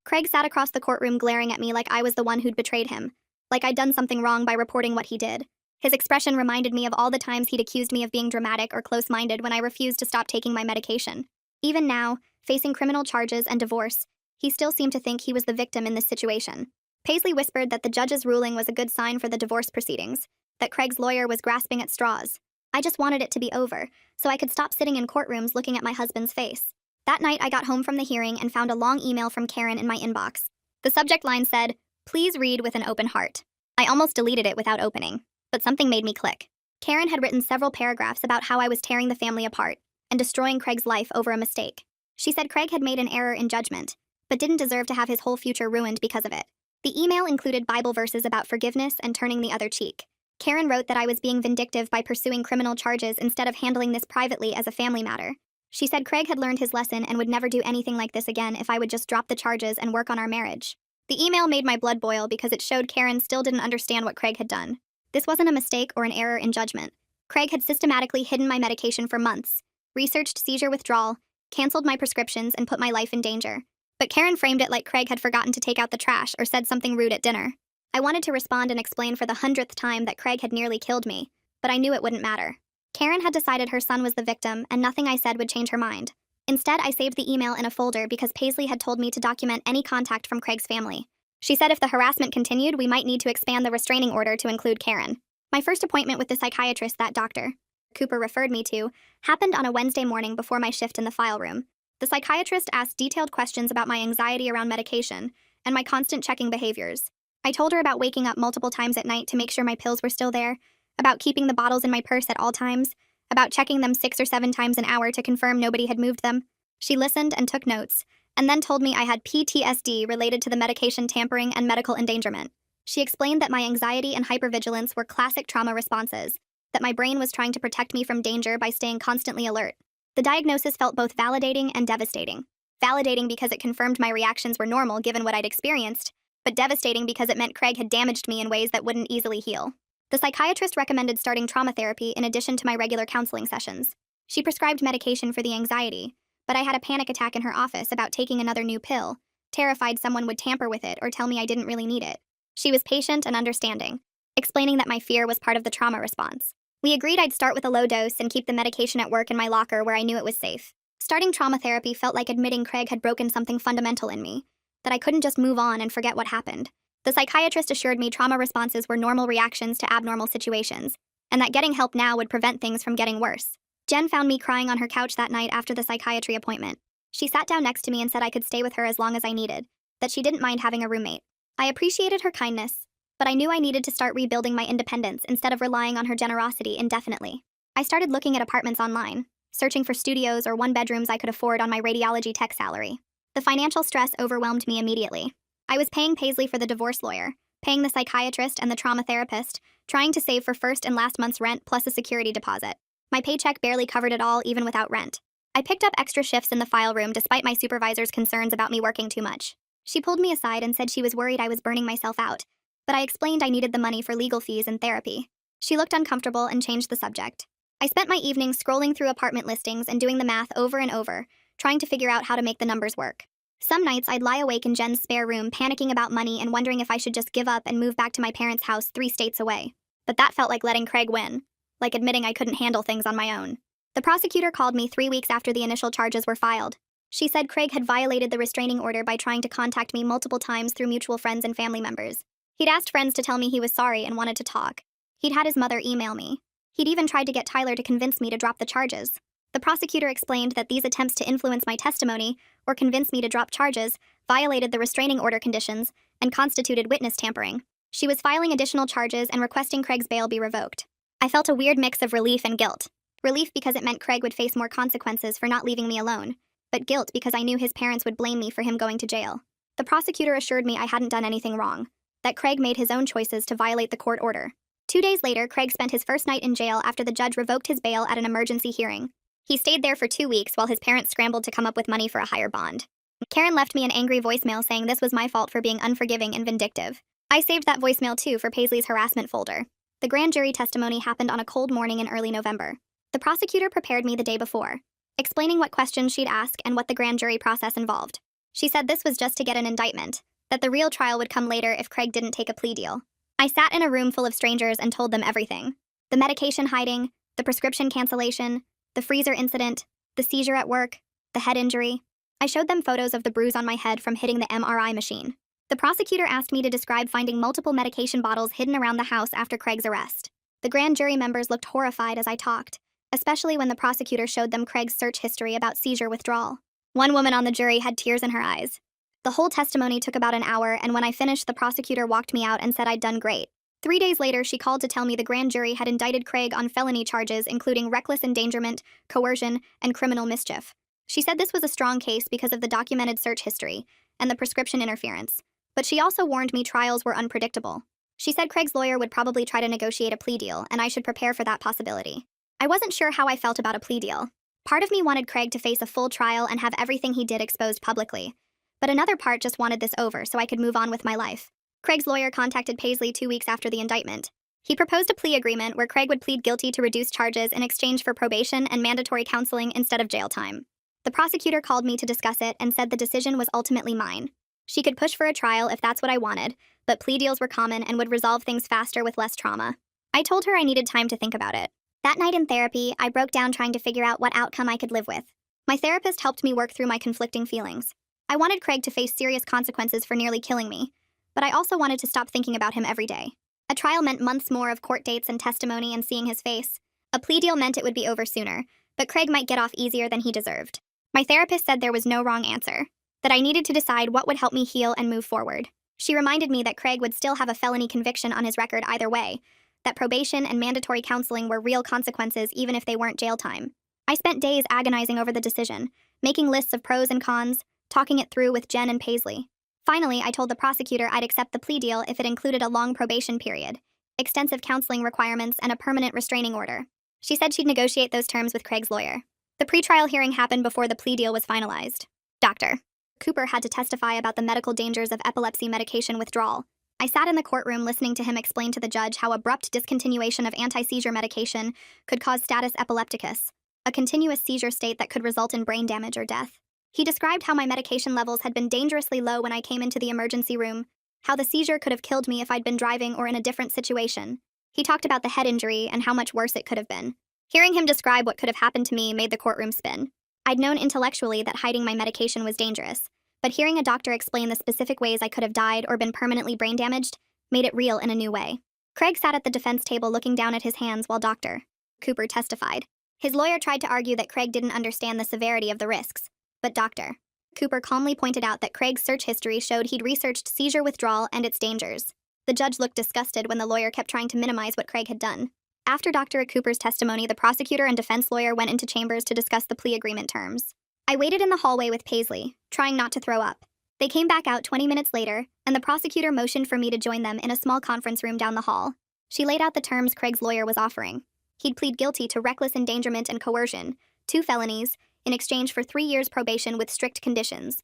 Craig sat across the courtroom glaring at me like I was the one who'd betrayed him, like I'd done something wrong by reporting what he did. His expression reminded me of all the times he'd accused me of being dramatic or close-minded when I refused to stop taking my medication. Even now, facing criminal charges and divorce, he still seemed to think he was the victim in this situation. Paisley whispered that the judge's ruling was a good sign for the divorce proceedings, that Craig's lawyer was grasping at straws. I just wanted it to be over, so I could stop sitting in courtrooms looking at my husband's face. That night, I got home from the hearing and found a long email from Karen in my inbox. The subject line said, "Please read with an open heart." I almost deleted it without opening, but something made me click. Karen had written several paragraphs about how I was tearing the family apart and destroying Craig's life over a mistake. She said Craig had made an error in judgment, but didn't deserve to have his whole future ruined because of it. The email included Bible verses about forgiveness and turning the other cheek. Karen wrote that I was being vindictive by pursuing criminal charges instead of handling this privately as a family matter. She said Craig had learned his lesson and would never do anything like this again if I would just drop the charges and work on our marriage. The email made my blood boil because it showed Karen still didn't understand what Craig had done. This wasn't a mistake or an error in judgment. Craig had systematically hidden my medication for months, researched seizure withdrawal, canceled my prescriptions, and put my life in danger. But Karen framed it like Craig had forgotten to take out the trash or said something rude at dinner. I wanted to respond and explain for the 100th time that Craig had nearly killed me, but I knew it wouldn't matter. Karen had decided her son was the victim, and nothing I said would change her mind. Instead, I saved the email in a folder because Paisley had told me to document any contact from Craig's family. She said if the harassment continued, we might need to expand the restraining order to include Karen. My first appointment with the psychiatrist that Dr. Cooper referred me to happened on a Wednesday morning before my shift in the file room. The psychiatrist asked detailed questions about my anxiety around medication and my constant checking behaviors. I told her about waking up multiple times at night to make sure my pills were still there, about keeping the bottles in my purse at all times, about checking them 6 or 7 times an hour to confirm nobody had moved them. She listened and took notes, and then told me I had PTSD related to the medication tampering and medical endangerment. She explained that my anxiety and hypervigilance were classic trauma responses, that my brain was trying to protect me from danger by staying constantly alert. The diagnosis felt both validating and devastating. Validating because it confirmed my reactions were normal given what I'd experienced, but devastating because it meant Craig had damaged me in ways that wouldn't easily heal. The psychiatrist recommended starting trauma therapy in addition to my regular counseling sessions. She prescribed medication for the anxiety, but I had a panic attack in her office about taking another new pill, terrified someone would tamper with it or tell me I didn't really need it. She was patient and understanding, explaining that my fear was part of the trauma response. We agreed I'd start with a low dose and keep the medication at work in my locker where I knew it was safe. Starting trauma therapy felt like admitting Craig had broken something fundamental in me, that I couldn't just move on and forget what happened. The psychiatrist assured me trauma responses were normal reactions to abnormal situations, and that getting help now would prevent things from getting worse. Jen found me crying on her couch that night after the psychiatry appointment. She sat down next to me and said I could stay with her as long as I needed, that she didn't mind having a roommate. I appreciated her kindness, but I knew I needed to start rebuilding my independence instead of relying on her generosity indefinitely. I started looking at apartments online, searching for studios or one-bedrooms I could afford on my radiology tech salary. The financial stress overwhelmed me immediately. I was paying Paisley for the divorce lawyer, paying the psychiatrist and the trauma therapist, trying to save for first and last month's rent plus a security deposit. My paycheck barely covered it all, even without rent. I picked up extra shifts in the file room despite my supervisor's concerns about me working too much. She pulled me aside and said she was worried I was burning myself out, but I explained I needed the money for legal fees and therapy. She looked uncomfortable and changed the subject. I spent my evenings scrolling through apartment listings and doing the math over and over, trying to figure out how to make the numbers work. Some nights I'd lie awake in Jen's spare room panicking about money and wondering if I should just give up and move back to my parents' house 3 states away. But that felt like letting Craig win, like admitting I couldn't handle things on my own. The prosecutor called me 3 weeks after the initial charges were filed. She said Craig had violated the restraining order by trying to contact me multiple times through mutual friends and family members. He'd asked friends to tell me he was sorry and wanted to talk. He'd had his mother email me. He'd even tried to get Tyler to convince me to drop the charges. The prosecutor explained that these attempts to influence my testimony or convince me to drop charges violated the restraining order conditions and constituted witness tampering. She was filing additional charges and requesting Craig's bail be revoked. I felt a weird mix of relief and guilt. Relief because it meant Craig would face more consequences for not leaving me alone, but guilt because I knew his parents would blame me for him going to jail. The prosecutor assured me I hadn't done anything wrong, that Craig made his own choices to violate the court order. 2 days later, Craig spent his first night in jail after the judge revoked his bail at an emergency hearing. He stayed there for 2 weeks while his parents scrambled to come up with money for a higher bond. Karen left me an angry voicemail saying this was my fault for being unforgiving and vindictive. I saved that voicemail too for Paisley's harassment folder. The grand jury testimony happened on a cold morning in early November. The prosecutor prepared me the day before, explaining what questions she'd ask and what the grand jury process involved. She said this was just to get an indictment, that the real trial would come later if Craig didn't take a plea deal. I sat in a room full of strangers and told them everything. The medication hiding, the prescription cancellation, the freezer incident, the seizure at work, the head injury. I showed them photos of the bruise on my head from hitting the MRI machine. The prosecutor asked me to describe finding multiple medication bottles hidden around the house after Craig's arrest. The grand jury members looked horrified as I talked, especially when the prosecutor showed them Craig's search history about seizure withdrawal. One woman on the jury had tears in her eyes. The whole testimony took about an hour, and when I finished, the prosecutor walked me out and said I'd done great. 3 days later, she called to tell me the grand jury had indicted Craig on felony charges including reckless endangerment, coercion, and criminal mischief. She said this was a strong case because of the documented search history and the prescription interference, but she also warned me trials were unpredictable. She said Craig's lawyer would probably try to negotiate a plea deal, and I should prepare for that possibility. I wasn't sure how I felt about a plea deal. Part of me wanted Craig to face a full trial and have everything he did exposed publicly, but another part just wanted this over so I could move on with my life. Craig's lawyer contacted Paisley 2 weeks after the indictment. He proposed a plea agreement where Craig would plead guilty to reduced charges in exchange for probation and mandatory counseling instead of jail time. The prosecutor called me to discuss it and said the decision was ultimately mine. She could push for a trial if that's what I wanted, but plea deals were common and would resolve things faster with less trauma. I told her I needed time to think about it. That night in therapy, I broke down trying to figure out what outcome I could live with. My therapist helped me work through my conflicting feelings. I wanted Craig to face serious consequences for nearly killing me, but I also wanted to stop thinking about him every day. A trial meant months more of court dates and testimony and seeing his face. A plea deal meant it would be over sooner, but Craig might get off easier than he deserved. My therapist said there was no wrong answer, that I needed to decide what would help me heal and move forward. She reminded me that Craig would still have a felony conviction on his record either way, that probation and mandatory counseling were real consequences even if they weren't jail time. I spent days agonizing over the decision, making lists of pros and cons, talking it through with Jen and Paisley. Finally, I told the prosecutor I'd accept the plea deal if it included a long probation period, extensive counseling requirements, and a permanent restraining order. She said she'd negotiate those terms with Craig's lawyer. The pretrial hearing happened before the plea deal was finalized. Dr. Cooper had to testify about the medical dangers of epilepsy medication withdrawal. I sat in the courtroom listening to him explain to the judge how abrupt discontinuation of anti-seizure medication could cause status epilepticus, a continuous seizure state that could result in brain damage or death. He described how my medication levels had been dangerously low when I came into the emergency room, how the seizure could have killed me if I'd been driving or in a different situation. He talked about the head injury and how much worse it could have been. Hearing him describe what could have happened to me made the courtroom spin. I'd known intellectually that hiding my medication was dangerous, but hearing a doctor explain the specific ways I could have died or been permanently brain damaged made it real in a new way. Craig sat at the defense table looking down at his hands while Dr. Cooper testified. His lawyer tried to argue that Craig didn't understand the severity of the risks, but Dr. Cooper calmly pointed out that Craig's search history showed he'd researched seizure withdrawal and its dangers. The judge looked disgusted when the lawyer kept trying to minimize what Craig had done. After Dr. Cooper's testimony, the prosecutor and defense lawyer went into chambers to discuss the plea agreement terms. I waited in the hallway with Paisley, trying not to throw up. They came back out 20 minutes later, and the prosecutor motioned for me to join them in a small conference room down the hall. She laid out the terms Craig's lawyer was offering. He'd plead guilty to reckless endangerment and coercion, 2 felonies, in exchange for 3 years probation with strict conditions.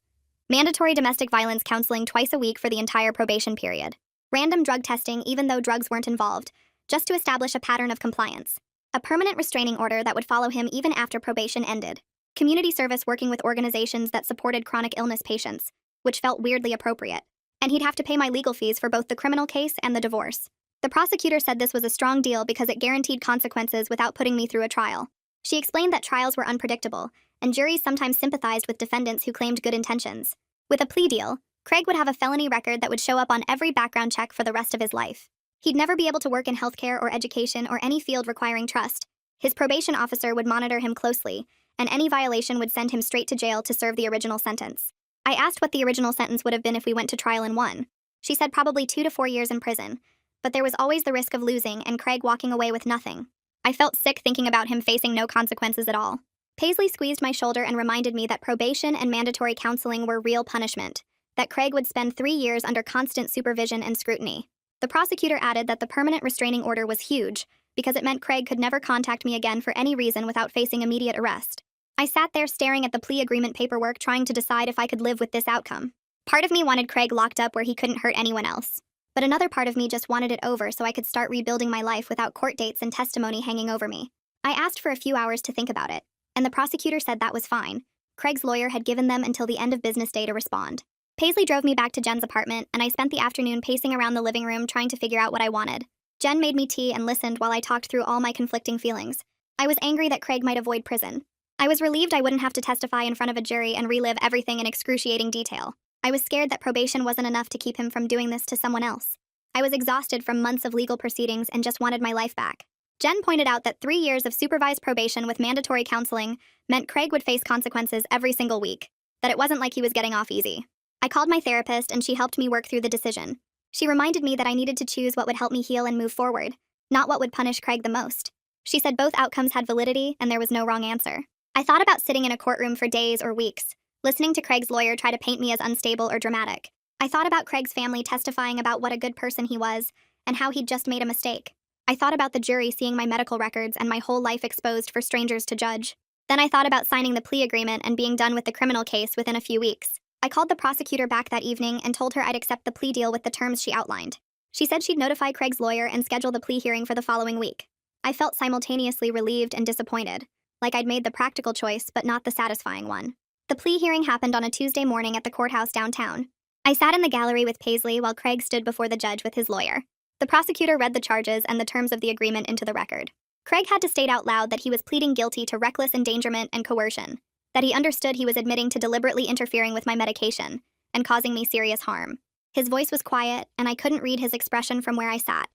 Mandatory domestic violence counseling twice a week for the entire probation period. Random drug testing even though drugs weren't involved, just to establish a pattern of compliance. A permanent restraining order that would follow him even after probation ended. Community service working with organizations that supported chronic illness patients, which felt weirdly appropriate. And he'd have to pay my legal fees for both the criminal case and the divorce. The prosecutor said this was a strong deal because it guaranteed consequences without putting me through a trial. She explained that trials were unpredictable, and juries sometimes sympathized with defendants who claimed good intentions. With a plea deal, Craig would have a felony record that would show up on every background check for the rest of his life. He'd never be able to work in healthcare or education or any field requiring trust. His probation officer would monitor him closely, and any violation would send him straight to jail to serve the original sentence. I asked what the original sentence would have been if we went to trial and won. She said probably 2 to 4 years in prison, but there was always the risk of losing and Craig walking away with nothing. I felt sick thinking about him facing no consequences at all. Paisley squeezed my shoulder and reminded me that probation and mandatory counseling were real punishment, that Craig would spend 3 years under constant supervision and scrutiny. The prosecutor added that the permanent restraining order was huge, because it meant Craig could never contact me again for any reason without facing immediate arrest. I sat there staring at the plea agreement paperwork trying to decide if I could live with this outcome. Part of me wanted Craig locked up where he couldn't hurt anyone else. But another part of me just wanted it over so I could start rebuilding my life without court dates and testimony hanging over me. I asked for a few hours to think about it, and the prosecutor said that was fine. Craig's lawyer had given them until the end of business day to respond. Paisley drove me back to Jen's apartment, and I spent the afternoon pacing around the living room trying to figure out what I wanted. Jen made me tea and listened while I talked through all my conflicting feelings. I was angry that Craig might avoid prison. I was relieved I wouldn't have to testify in front of a jury and relive everything in excruciating detail. I was scared that probation wasn't enough to keep him from doing this to someone else. I was exhausted from months of legal proceedings and just wanted my life back. Jen pointed out that 3 years of supervised probation with mandatory counseling meant Craig would face consequences every single week, that it wasn't like he was getting off easy. I called my therapist and she helped me work through the decision. She reminded me that I needed to choose what would help me heal and move forward, not what would punish Craig the most. She said both outcomes had validity and there was no wrong answer. I thought about sitting in a courtroom for days or weeks, listening to Craig's lawyer try to paint me as unstable or dramatic. I thought about Craig's family testifying about what a good person he was and how he'd just made a mistake. I thought about the jury seeing my medical records and my whole life exposed for strangers to judge. Then I thought about signing the plea agreement and being done with the criminal case within a few weeks. I called the prosecutor back that evening and told her I'd accept the plea deal with the terms she outlined. She said she'd notify Craig's lawyer and schedule the plea hearing for the following week. I felt simultaneously relieved and disappointed, like I'd made the practical choice but not the satisfying one. The plea hearing happened on a Tuesday morning at the courthouse downtown. I sat in the gallery with Paisley while Craig stood before the judge with his lawyer. The prosecutor read the charges and the terms of the agreement into the record. Craig had to state out loud that he was pleading guilty to reckless endangerment and coercion, that he understood he was admitting to deliberately interfering with my medication and causing me serious harm. His voice was quiet, and I couldn't read his expression from where I sat.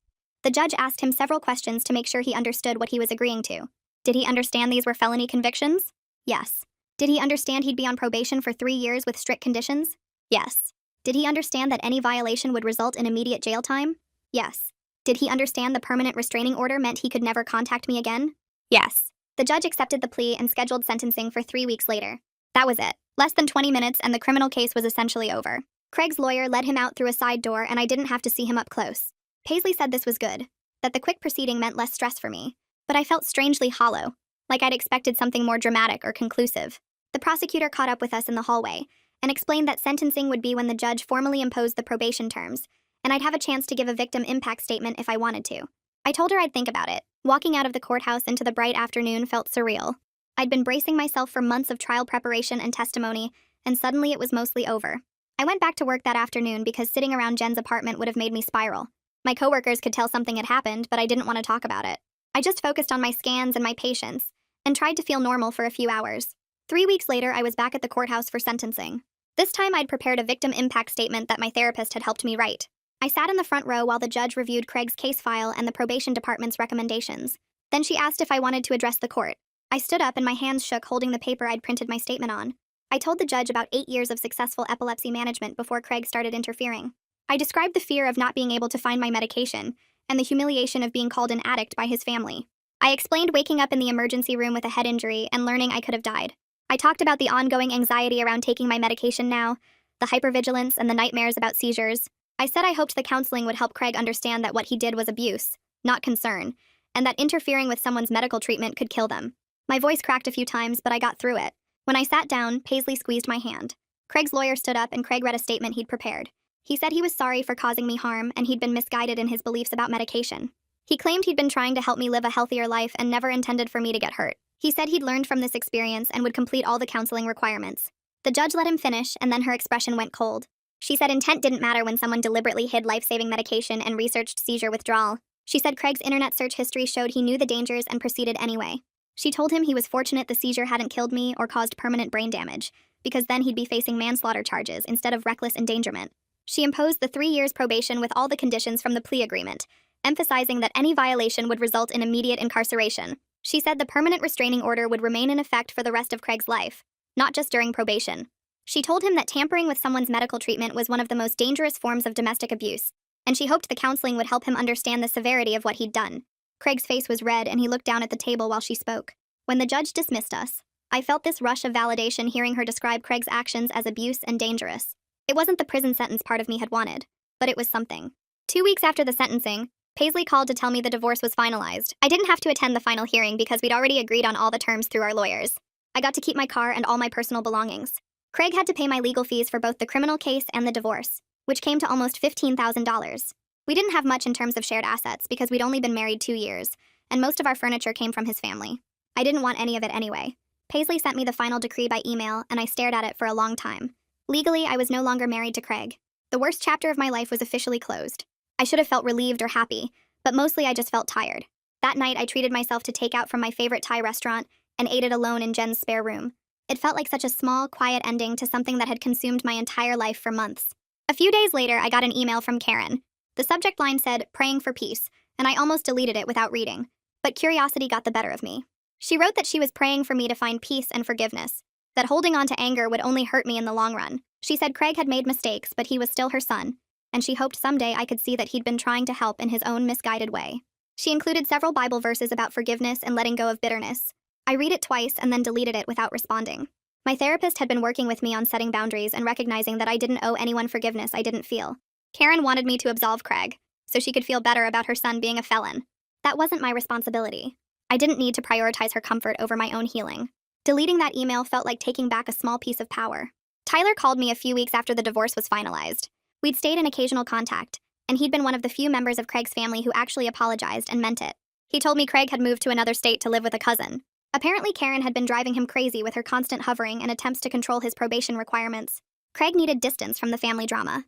The judge asked him several questions to make sure he understood what he was agreeing to. Did he understand these were felony convictions? Yes. Did he understand he'd be on probation for 3 years with strict conditions? Yes. Did he understand that any violation would result in immediate jail time? Yes. Did he understand the permanent restraining order meant he could never contact me again? Yes. The judge accepted the plea and scheduled sentencing for 3 weeks later. That was it. Less than 20 minutes and the criminal case was essentially over. Craig's lawyer led him out through a side door and I didn't have to see him up close. Paisley said this was good, that the quick proceeding meant less stress for me. But I felt strangely hollow, like I'd expected something more dramatic or conclusive. The prosecutor caught up with us in the hallway and explained that sentencing would be when the judge formally imposed the probation terms, and I'd have a chance to give a victim impact statement if I wanted to. I told her I'd think about it. Walking out of the courthouse into the bright afternoon felt surreal. I'd been bracing myself for months of trial preparation and testimony, and suddenly it was mostly over. I went back to work that afternoon because sitting around Jen's apartment would have made me spiral. My coworkers could tell something had happened, but I didn't want to talk about it. I just focused on my scans and my patients, and tried to feel normal for a few hours. 3 weeks later, I was back at the courthouse for sentencing. This time I'd prepared a victim impact statement that my therapist had helped me write. I sat in the front row while the judge reviewed Craig's case file and the probation department's recommendations. Then she asked if I wanted to address the court. I stood up and my hands shook holding the paper I'd printed my statement on. I told the judge about 8 years of successful epilepsy management before Craig started interfering. I described the fear of not being able to find my medication and the humiliation of being called an addict by his family. I explained waking up in the emergency room with a head injury and learning I could have died. I talked about the ongoing anxiety around taking my medication now, the hypervigilance and the nightmares about seizures. I said I hoped the counseling would help Craig understand that what he did was abuse, not concern, and that interfering with someone's medical treatment could kill them. My voice cracked a few times, but I got through it. When I sat down, Paisley squeezed my hand. Craig's lawyer stood up and Craig read a statement he'd prepared. He said he was sorry for causing me harm and he'd been misguided in his beliefs about medication. He claimed he'd been trying to help me live a healthier life and never intended for me to get hurt. He said he'd learned from this experience and would complete all the counseling requirements. The judge let him finish, and then her expression went cold. She said intent didn't matter when someone deliberately hid life-saving medication and researched seizure withdrawal. She said Craig's internet search history showed he knew the dangers and proceeded anyway. She told him he was fortunate the seizure hadn't killed me or caused permanent brain damage, because then he'd be facing manslaughter charges instead of reckless endangerment. She imposed the 3 years probation with all the conditions from the plea agreement, emphasizing that any violation would result in immediate incarceration. She said the permanent restraining order would remain in effect for the rest of Craig's life, not just during probation. She told him that tampering with someone's medical treatment was one of the most dangerous forms of domestic abuse, and she hoped the counseling would help him understand the severity of what he'd done. Craig's face was red and he looked down at the table while she spoke. When the judge dismissed us, I felt this rush of validation hearing her describe Craig's actions as abuse and dangerous. It wasn't the prison sentence part of me had wanted, but it was something. 2 weeks after the sentencing, Paisley called to tell me the divorce was finalized. I didn't have to attend the final hearing because we'd already agreed on all the terms through our lawyers. I got to keep my car and all my personal belongings. Craig had to pay my legal fees for both the criminal case and the divorce, which came to almost $15,000. We didn't have much in terms of shared assets because we'd only been married 2 years, and most of our furniture came from his family. I didn't want any of it anyway. Paisley sent me the final decree by email, and I stared at it for a long time. Legally, I was no longer married to Craig. The worst chapter of my life was officially closed. I should have felt relieved or happy, but mostly I just felt tired. That night, I treated myself to take out from my favorite Thai restaurant and ate it alone in Jen's spare room. It felt like such a small, quiet ending to something that had consumed my entire life for months. A few days later, I got an email from Karen. The subject line said, "Praying for peace," and I almost deleted it without reading. But curiosity got the better of me. She wrote that she was praying for me to find peace and forgiveness, that holding on to anger would only hurt me in the long run. She said Craig had made mistakes, but he was still her son, and she hoped someday I could see that he'd been trying to help in his own misguided way. She included several Bible verses about forgiveness and letting go of bitterness. I read it twice and then deleted it without responding. My therapist had been working with me on setting boundaries and recognizing that I didn't owe anyone forgiveness I didn't feel. Karen wanted me to absolve Craig, so she could feel better about her son being a felon. That wasn't my responsibility. I didn't need to prioritize her comfort over my own healing. Deleting that email felt like taking back a small piece of power. Tyler called me a few weeks after the divorce was finalized. We'd stayed in occasional contact, and he'd been one of the few members of Craig's family who actually apologized and meant it. He told me Craig had moved to another state to live with a cousin. Apparently, Karen had been driving him crazy with her constant hovering and attempts to control his probation requirements. Craig needed distance from the family drama.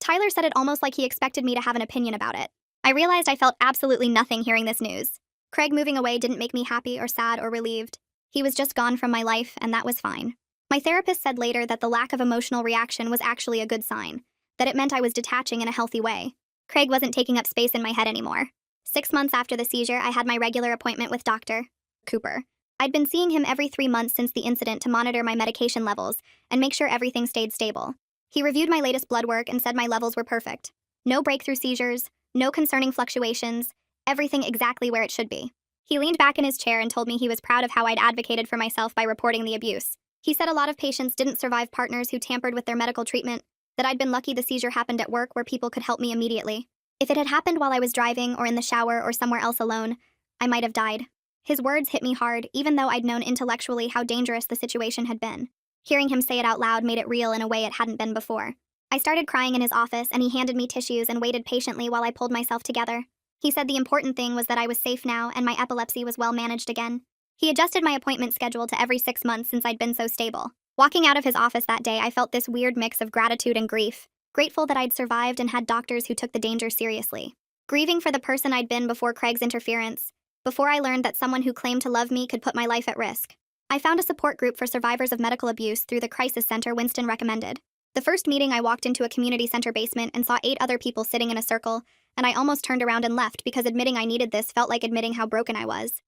Tyler said it almost like he expected me to have an opinion about it. I realized I felt absolutely nothing hearing this news. Craig moving away didn't make me happy or sad or relieved. He was just gone from my life, and that was fine. My therapist said later that the lack of emotional reaction was actually a good sign, that it meant I was detaching in a healthy way. Craig wasn't taking up space in my head anymore. 6 months after the seizure, I had my regular appointment with Dr. Cooper. I'd been seeing him every 3 months since the incident to monitor my medication levels and make sure everything stayed stable. He reviewed my latest blood work and said my levels were perfect. No breakthrough seizures, no concerning fluctuations, everything exactly where it should be. He leaned back in his chair and told me he was proud of how I'd advocated for myself by reporting the abuse. He said a lot of patients didn't survive partners who tampered with their medical treatment, that I'd been lucky the seizure happened at work where people could help me immediately. If it had happened while I was driving or in the shower or somewhere else alone, I might have died. His words hit me hard, even though I'd known intellectually how dangerous the situation had been. Hearing him say it out loud made it real in a way it hadn't been before. I started crying in his office, and he handed me tissues and waited patiently while I pulled myself together. He said the important thing was that I was safe now and my epilepsy was well managed again. He adjusted my appointment schedule to every 6 months since I'd been so stable. Walking out of his office that day, I felt this weird mix of gratitude and grief. Grateful that I'd survived and had doctors who took the danger seriously. Grieving for the person I'd been before Craig's interference, before I learned that someone who claimed to love me could put my life at risk. I found a support group for survivors of medical abuse through the crisis center Winston recommended. The first meeting, I walked into a community center basement and saw 8 other people sitting in a circle, and I almost turned around and left because admitting I needed this felt like admitting how broken I was.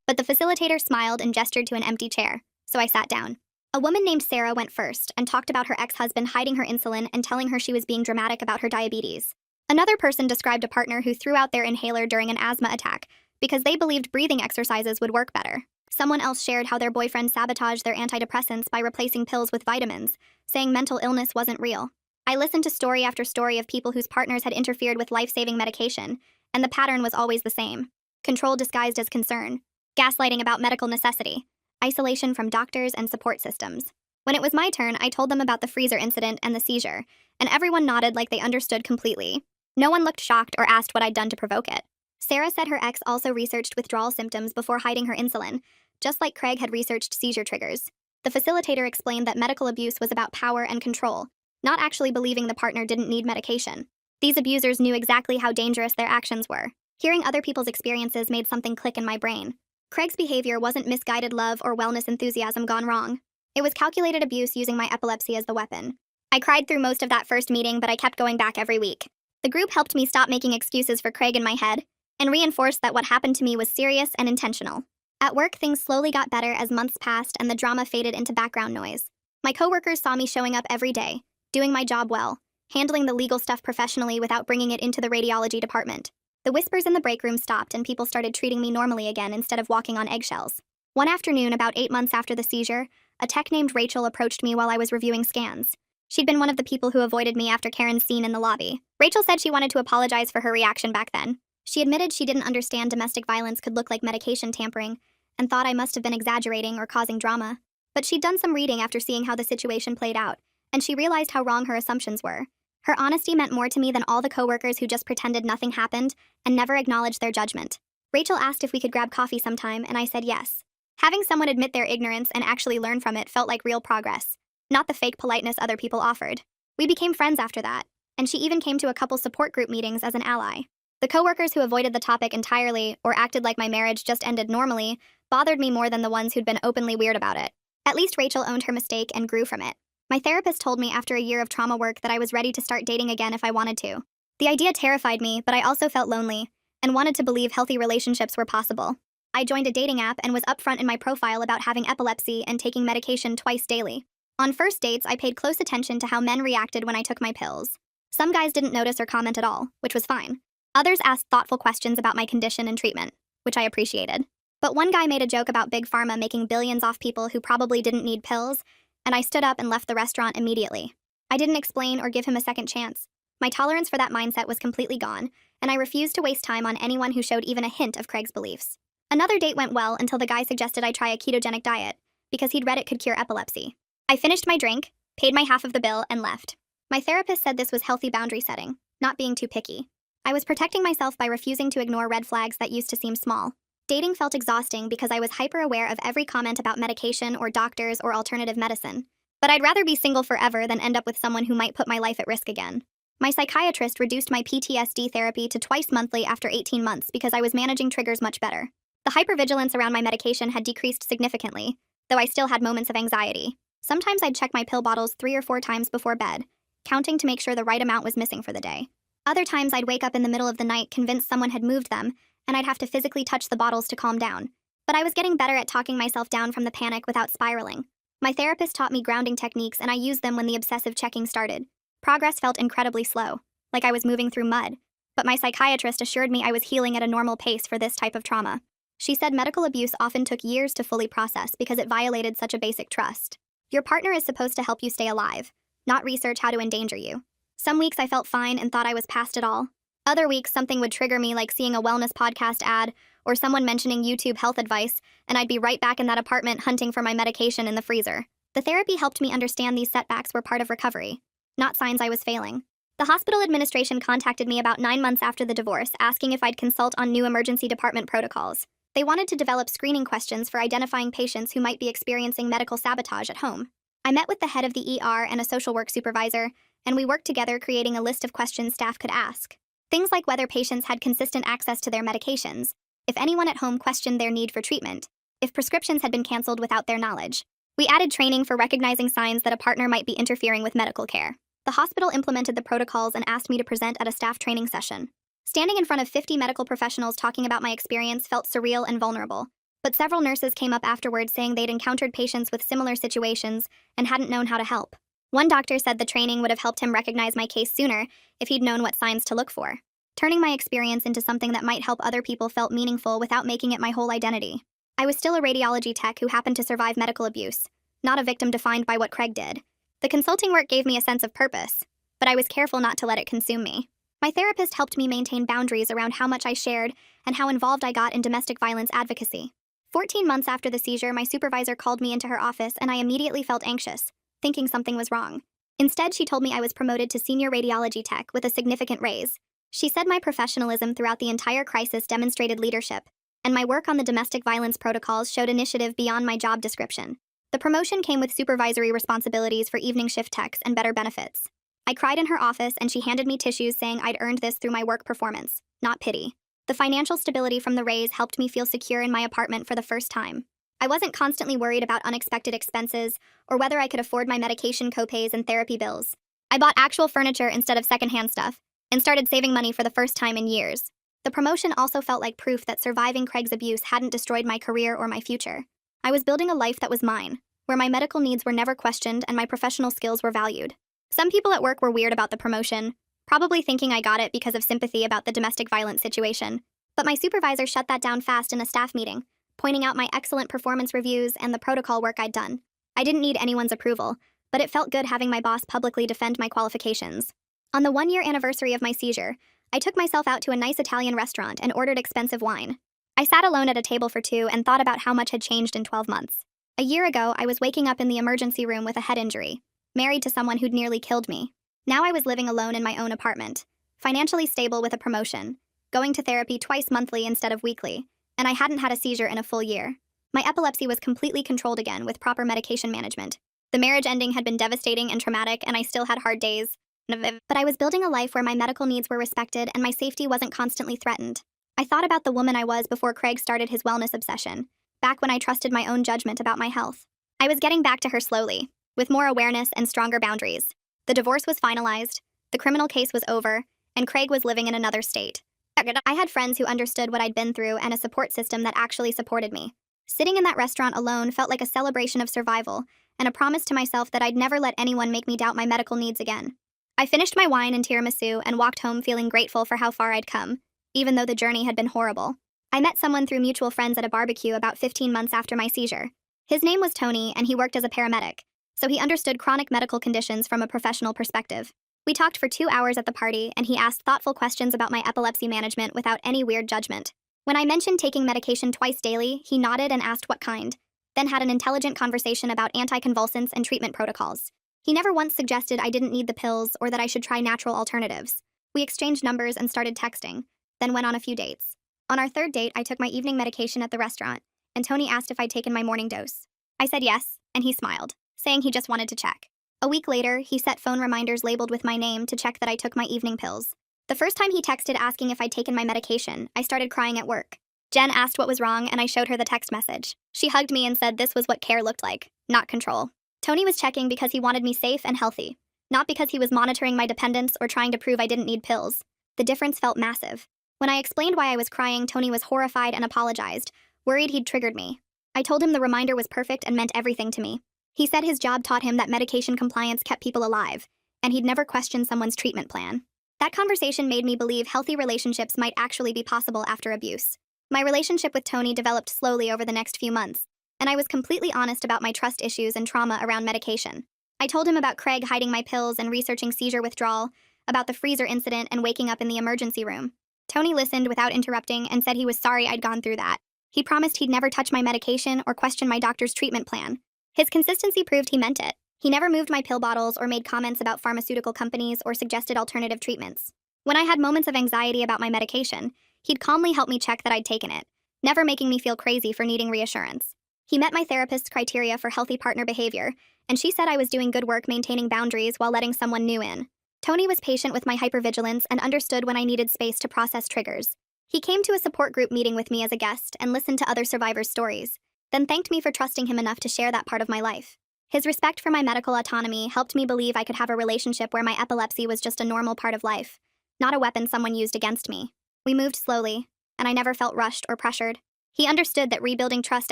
But the facilitator smiled and gestured to an empty chair, so I sat down. A woman named Sarah went first and talked about her ex-husband hiding her insulin and telling her she was being dramatic about her diabetes. Another person described a partner who threw out their inhaler during an asthma attack because they believed breathing exercises would work better. Someone else shared how their boyfriend sabotaged their antidepressants by replacing pills with vitamins, saying mental illness wasn't real. I listened to story after story of people whose partners had interfered with life-saving medication, and the pattern was always the same. Control disguised as concern. Gaslighting about medical necessity. Isolation from doctors and support systems. When it was my turn, I told them about the freezer incident and the seizure, and everyone nodded like they understood completely. No one looked shocked or asked what I'd done to provoke it. Sarah said her ex also researched withdrawal symptoms before hiding her insulin, just like Craig had researched seizure triggers. The facilitator explained that medical abuse was about power and control, not actually believing the partner didn't need medication. These abusers knew exactly how dangerous their actions were. Hearing other people's experiences made something click in my brain. Craig's behavior wasn't misguided love or wellness enthusiasm gone wrong. It was calculated abuse using my epilepsy as the weapon. I cried through most of that first meeting, but I kept going back every week. The group helped me stop making excuses for Craig in my head, and reinforced that what happened to me was serious and intentional. At work, things slowly got better as months passed and the drama faded into background noise. My coworkers saw me showing up every day, doing my job well, handling the legal stuff professionally without bringing it into the radiology department. The whispers in the break room stopped and people started treating me normally again instead of walking on eggshells. One afternoon, about 8 months after the seizure, a tech named Rachel approached me while I was reviewing scans. She'd been one of the people who avoided me after Karen's scene in the lobby. Rachel said she wanted to apologize for her reaction back then. She admitted she didn't understand domestic violence could look like medication tampering, and thought I must have been exaggerating or causing drama. But she'd done some reading after seeing how the situation played out, and she realized how wrong her assumptions were. Her honesty meant more to me than all the coworkers who just pretended nothing happened and never acknowledged their judgment. Rachel asked if we could grab coffee sometime, and I said yes. Having someone admit their ignorance and actually learn from it felt like real progress, not the fake politeness other people offered. We became friends after that, and she even came to a couple support group meetings as an ally. The coworkers who avoided the topic entirely or acted like my marriage just ended normally bothered me more than the ones who'd been openly weird about it. At least Rachel owned her mistake and grew from it. My therapist told me after a year of trauma work that I was ready to start dating again if I wanted to. The idea terrified me, but I also felt lonely and wanted to believe healthy relationships were possible. I joined a dating app and was upfront in my profile about having epilepsy and taking medication twice daily. On first dates, I paid close attention to how men reacted when I took my pills. Some guys didn't notice or comment at all, which was fine. Others asked thoughtful questions about my condition and treatment, which I appreciated. But one guy made a joke about Big Pharma making billions off people who probably didn't need pills, and I stood up and left the restaurant immediately. I didn't explain or give him a second chance. My tolerance for that mindset was completely gone, and I refused to waste time on anyone who showed even a hint of Craig's beliefs. Another date went well until the guy suggested I try a ketogenic diet, because he'd read it could cure epilepsy. I finished my drink, paid my half of the bill, and left. My therapist said this was healthy boundary setting, not being too picky. I was protecting myself by refusing to ignore red flags that used to seem small. Dating felt exhausting because I was hyper-aware of every comment about medication or doctors or alternative medicine. But I'd rather be single forever than end up with someone who might put my life at risk again. My psychiatrist reduced my PTSD therapy to twice monthly after 18 months because I was managing triggers much better. The hypervigilance around my medication had decreased significantly, though I still had moments of anxiety. Sometimes I'd check my pill bottles 3 or 4 times before bed, counting to make sure the right amount was missing for the day. Other times I'd wake up in the middle of the night convinced someone had moved them, and I'd have to physically touch the bottles to calm down. But I was getting better at talking myself down from the panic without spiraling. My therapist taught me grounding techniques and I used them when the obsessive checking started. Progress felt incredibly slow, like I was moving through mud, but my psychiatrist assured me I was healing at a normal pace for this type of trauma. She said medical abuse often took years to fully process because it violated such a basic trust. Your partner is supposed to help you stay alive, not research how to endanger you. Some weeks I felt fine and thought I was past it all. Other weeks something would trigger me, like seeing a wellness podcast ad or someone mentioning YouTube health advice, and I'd be right back in that apartment hunting for my medication in the freezer. The therapy helped me understand these setbacks were part of recovery, not signs I was failing. The hospital administration contacted me about 9 months after the divorce, asking if I'd consult on new emergency department protocols. They wanted to develop screening questions for identifying patients who might be experiencing medical sabotage at home. I met with the head of the ER and a social work supervisor, and we worked together creating a list of questions staff could ask. Things like whether patients had consistent access to their medications, if anyone at home questioned their need for treatment, if prescriptions had been canceled without their knowledge. We added training for recognizing signs that a partner might be interfering with medical care. The hospital implemented the protocols and asked me to present at a staff training session. Standing in front of 50 medical professionals talking about my experience felt surreal and vulnerable, but several nurses came up afterwards saying they'd encountered patients with similar situations and hadn't known how to help. One doctor said the training would have helped him recognize my case sooner if he'd known what signs to look for. Turning my experience into something that might help other people felt meaningful without making it my whole identity. I was still a radiology tech who happened to survive medical abuse, not a victim defined by what Craig did. The consulting work gave me a sense of purpose, but I was careful not to let it consume me. My therapist helped me maintain boundaries around how much I shared and how involved I got in domestic violence advocacy. 14 months after the seizure, my supervisor called me into her office and I immediately felt anxious, thinking something was wrong. Instead, she told me I was promoted to senior radiology tech with a significant raise. She said my professionalism throughout the entire crisis demonstrated leadership, and my work on the domestic violence protocols showed initiative beyond my job description. The promotion came with supervisory responsibilities for evening shift techs and better benefits. I cried in her office and she handed me tissues saying I'd earned this through my work performance, not pity. The financial stability from the raise helped me feel secure in my apartment for the first time. I wasn't constantly worried about unexpected expenses or whether I could afford my medication copays and therapy bills. I bought actual furniture instead of secondhand stuff and started saving money for the first time in years. The promotion also felt like proof that surviving Craig's abuse hadn't destroyed my career or my future. I was building a life that was mine, where my medical needs were never questioned and my professional skills were valued. Some people at work were weird about the promotion, probably thinking I got it because of sympathy about the domestic violence situation. But my supervisor shut that down fast in a staff meeting, pointing out my excellent performance reviews and the protocol work I'd done. I didn't need anyone's approval, but it felt good having my boss publicly defend my qualifications. On the 1-year anniversary of my seizure, I took myself out to a nice Italian restaurant and ordered expensive wine. I sat alone at a table for two and thought about how much had changed in 12 months. A year ago, I was waking up in the emergency room with a head injury, married to someone who'd nearly killed me. Now I was living alone in my own apartment, financially stable with a promotion, going to therapy twice monthly instead of weekly, and I hadn't had a seizure in a full year. My epilepsy was completely controlled again with proper medication management. The marriage ending had been devastating and traumatic, and I still had hard days. But I was building a life where my medical needs were respected and my safety wasn't constantly threatened. I thought about the woman I was before Craig started his wellness obsession, back when I trusted my own judgment about my health. I was getting back to her slowly, with more awareness and stronger boundaries. The divorce was finalized, the criminal case was over, and Craig was living in another state. I had friends who understood what I'd been through and a support system that actually supported me. Sitting in that restaurant alone felt like a celebration of survival and a promise to myself that I'd never let anyone make me doubt my medical needs again. I finished my wine and tiramisu and walked home feeling grateful for how far I'd come, even though the journey had been horrible. I met someone through mutual friends at a barbecue about 15 months after my seizure. His name was Tony, and he worked as a paramedic, so he understood chronic medical conditions from a professional perspective. We talked for 2 hours at the party, and he asked thoughtful questions about my epilepsy management without any weird judgment. When I mentioned taking medication twice daily, he nodded and asked what kind, then had an intelligent conversation about anticonvulsants and treatment protocols. He never once suggested I didn't need the pills or that I should try natural alternatives. We exchanged numbers and started texting, then went on a few dates. On our third date, I took my evening medication at the restaurant, and Tony asked if I'd taken my morning dose. I said yes, and he smiled, saying he just wanted to check. A week later, he set phone reminders labeled with my name to check that I took my evening pills. The first time he texted asking if I'd taken my medication, I started crying at work. Jen asked what was wrong, and I showed her the text message. She hugged me and said this was what care looked like, not control. Tony was checking because he wanted me safe and healthy, not because he was monitoring my dependence or trying to prove I didn't need pills. The difference felt massive. When I explained why I was crying, Tony was horrified and apologized, worried he'd triggered me. I told him the reminder was perfect and meant everything to me. He said his job taught him that medication compliance kept people alive, and he'd never questioned someone's treatment plan. That conversation made me believe healthy relationships might actually be possible after abuse. My relationship with Tony developed slowly over the next few months, and I was completely honest about my trust issues and trauma around medication. I told him about Craig hiding my pills and researching seizure withdrawal, about the freezer incident and waking up in the emergency room. Tony listened without interrupting and said he was sorry I'd gone through that. He promised he'd never touch my medication or question my doctor's treatment plan. His consistency proved he meant it. He never moved my pill bottles or made comments about pharmaceutical companies or suggested alternative treatments. When I had moments of anxiety about my medication, he'd calmly help me check that I'd taken it, never making me feel crazy for needing reassurance. He met my therapist's criteria for healthy partner behavior, and she said I was doing good work maintaining boundaries while letting someone new in. Tony was patient with my hypervigilance and understood when I needed space to process triggers. He came to a support group meeting with me as a guest and listened to other survivors' stories, then thanked me for trusting him enough to share that part of my life. His respect for my medical autonomy helped me believe I could have a relationship where my epilepsy was just a normal part of life, not a weapon someone used against me. We moved slowly, and I never felt rushed or pressured. He understood that rebuilding trust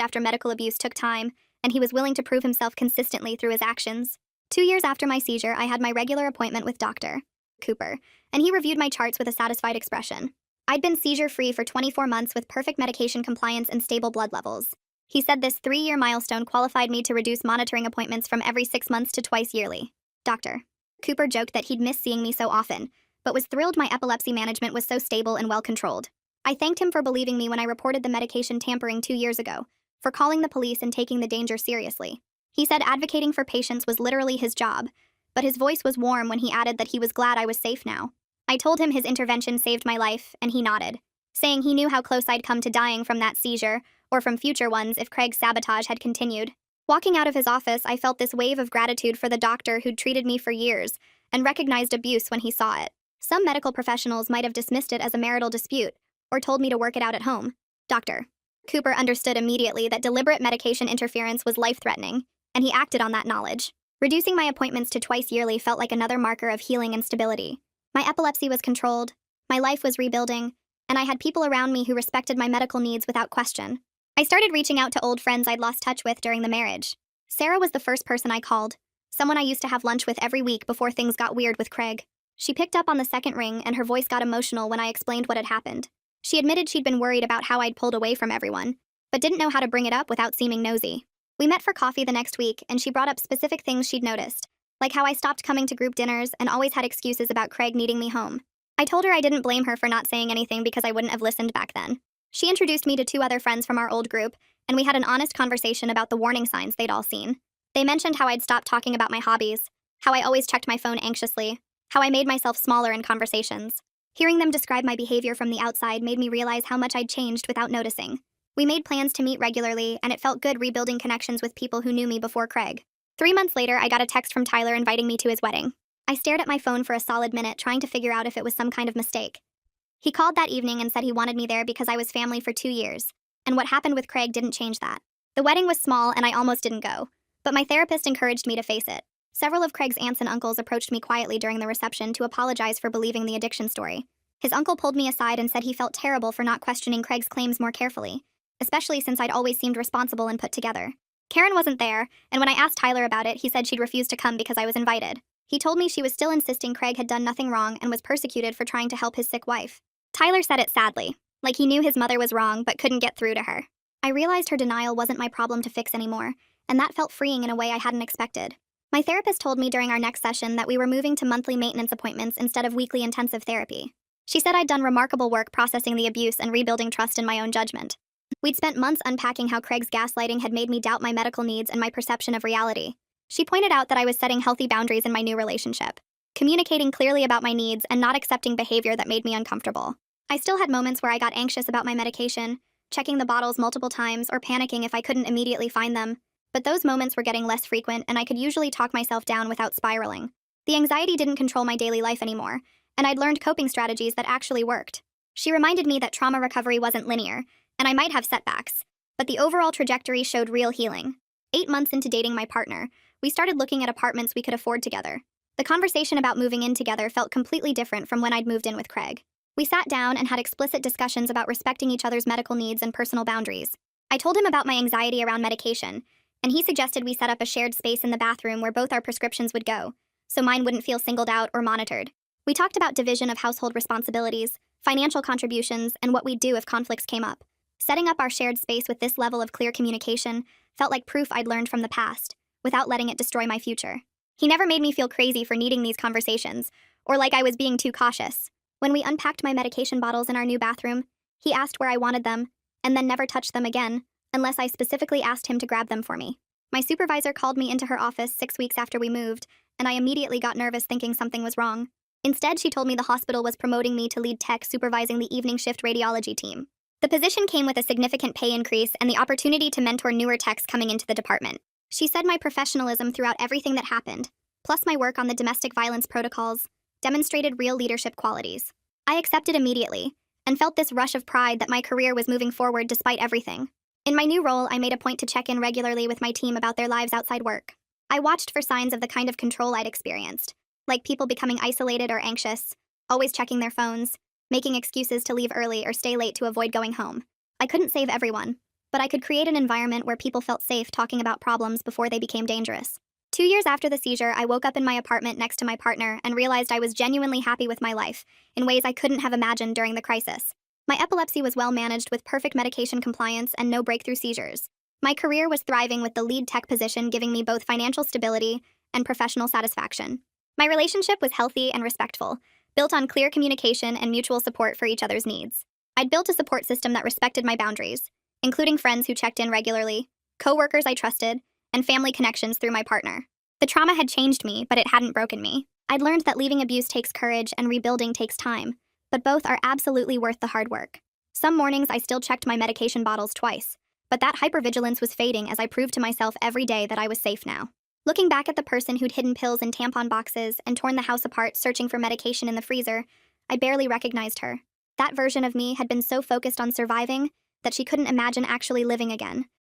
after medical abuse took time, and he was willing to prove himself consistently through his actions. 2 years after my seizure, I had my regular appointment with Dr. Cooper, and he reviewed my charts with a satisfied expression. I'd been seizure-free for 24 months with perfect medication compliance and stable blood levels. He said this 3-year milestone qualified me to reduce monitoring appointments from every 6 months to twice yearly. Dr. Cooper joked that he'd miss seeing me so often, but was thrilled my epilepsy management was so stable and well-controlled. I thanked him for believing me when I reported the medication tampering 2 years ago, for calling the police and taking the danger seriously. He said advocating for patients was literally his job, but his voice was warm when he added that he was glad I was safe now. I told him his intervention saved my life, and he nodded, saying he knew how close I'd come to dying from that seizure, or from future ones if Craig's sabotage had continued. Walking out of his office, I felt this wave of gratitude for the doctor who'd treated me for years and recognized abuse when he saw it. Some medical professionals might have dismissed it as a marital dispute, or told me to work it out at home. Dr. Cooper understood immediately that deliberate medication interference was life-threatening, and he acted on that knowledge. Reducing my appointments to twice yearly felt like another marker of healing and stability. My epilepsy was controlled, my life was rebuilding, and I had people around me who respected my medical needs without question. I started reaching out to old friends I'd lost touch with during the marriage. Sarah was the first person I called, someone I used to have lunch with every week before things got weird with Craig. She picked up on the second ring, and her voice got emotional when I explained what had happened. She admitted she'd been worried about how I'd pulled away from everyone, but didn't know how to bring it up without seeming nosy. We met for coffee the next week, and she brought up specific things she'd noticed, like how I stopped coming to group dinners and always had excuses about Craig needing me home. I told her I didn't blame her for not saying anything because I wouldn't have listened back then. She introduced me to 2 other friends from our old group, and we had an honest conversation about the warning signs they'd all seen. They mentioned how I'd stopped talking about my hobbies, how I always checked my phone anxiously, how I made myself smaller in conversations. Hearing them describe my behavior from the outside made me realize how much I'd changed without noticing. We made plans to meet regularly, and it felt good rebuilding connections with people who knew me before Craig. 3 months later, I got a text from Tyler inviting me to his wedding. I stared at my phone for a solid minute, trying to figure out if it was some kind of mistake. He called that evening and said he wanted me there because I was family for 2 years, and what happened with Craig didn't change that. The wedding was small, and I almost didn't go, but my therapist encouraged me to face it. Several of Craig's aunts and uncles approached me quietly during the reception to apologize for believing the addiction story. His uncle pulled me aside and said he felt terrible for not questioning Craig's claims more carefully, especially since I'd always seemed responsible and put together. Karen wasn't there, and when I asked Tyler about it, he said she'd refused to come because I was invited. He told me she was still insisting Craig had done nothing wrong and was persecuted for trying to help his sick wife. Tyler said it sadly, like he knew his mother was wrong but couldn't get through to her. I realized her denial wasn't my problem to fix anymore, and that felt freeing in a way I hadn't expected. My therapist told me during our next session that we were moving to monthly maintenance appointments instead of weekly intensive therapy. She said I'd done remarkable work processing the abuse and rebuilding trust in my own judgment. We'd spent months unpacking how Craig's gaslighting had made me doubt my medical needs and my perception of reality. She pointed out that I was setting healthy boundaries in my new relationship, communicating clearly about my needs and not accepting behavior that made me uncomfortable. I still had moments where I got anxious about my medication, checking the bottles multiple times or panicking if I couldn't immediately find them, but those moments were getting less frequent and I could usually talk myself down without spiraling. The anxiety didn't control my daily life anymore, and I'd learned coping strategies that actually worked. She reminded me that trauma recovery wasn't linear, and I might have setbacks, but the overall trajectory showed real healing. 8 months into dating my partner, we started looking at apartments we could afford together. The conversation about moving in together felt completely different from when I'd moved in with Craig. We sat down and had explicit discussions about respecting each other's medical needs and personal boundaries. I told him about my anxiety around medication, and he suggested we set up a shared space in the bathroom where both our prescriptions would go, so mine wouldn't feel singled out or monitored. We talked about division of household responsibilities, financial contributions, and what we'd do if conflicts came up. Setting up our shared space with this level of clear communication felt like proof I'd learned from the past, without letting it destroy my future. He never made me feel crazy for needing these conversations, or like I was being too cautious. When we unpacked my medication bottles in our new bathroom, he asked where I wanted them, and then never touched them again, unless I specifically asked him to grab them for me. My supervisor called me into her office 6 weeks after we moved, and I immediately got nervous thinking something was wrong. Instead, she told me the hospital was promoting me to lead tech supervising the evening shift radiology team. The position came with a significant pay increase and the opportunity to mentor newer techs coming into the department. She said my professionalism throughout everything that happened, plus my work on the domestic violence protocols, demonstrated real leadership qualities. I accepted immediately, and felt this rush of pride that my career was moving forward despite everything. In my new role, I made a point to check in regularly with my team about their lives outside work. I watched for signs of the kind of control I'd experienced, like people becoming isolated or anxious, always checking their phones, making excuses to leave early or stay late to avoid going home. I couldn't save everyone, but I could create an environment where people felt safe talking about problems before they became dangerous. 2 years after the seizure, I woke up in my apartment next to my partner and realized I was genuinely happy with my life, in ways I couldn't have imagined during the crisis. My epilepsy was well managed with perfect medication compliance and no breakthrough seizures. My career was thriving with the lead tech position giving me both financial stability and professional satisfaction. My relationship was healthy and respectful, built on clear communication and mutual support for each other's needs. I'd built a support system that respected my boundaries, including friends who checked in regularly, coworkers I trusted, and family connections through my partner. The trauma had changed me, but it hadn't broken me. I'd learned that leaving abuse takes courage and rebuilding takes time, but both are absolutely worth the hard work. Some mornings I still checked my medication bottles twice, but that hypervigilance was fading as I proved to myself every day that I was safe now. Looking back at the person who'd hidden pills in tampon boxes and torn the house apart searching for medication in the freezer, I barely recognized her. That version of me had been so focused on surviving that she couldn't imagine actually living again.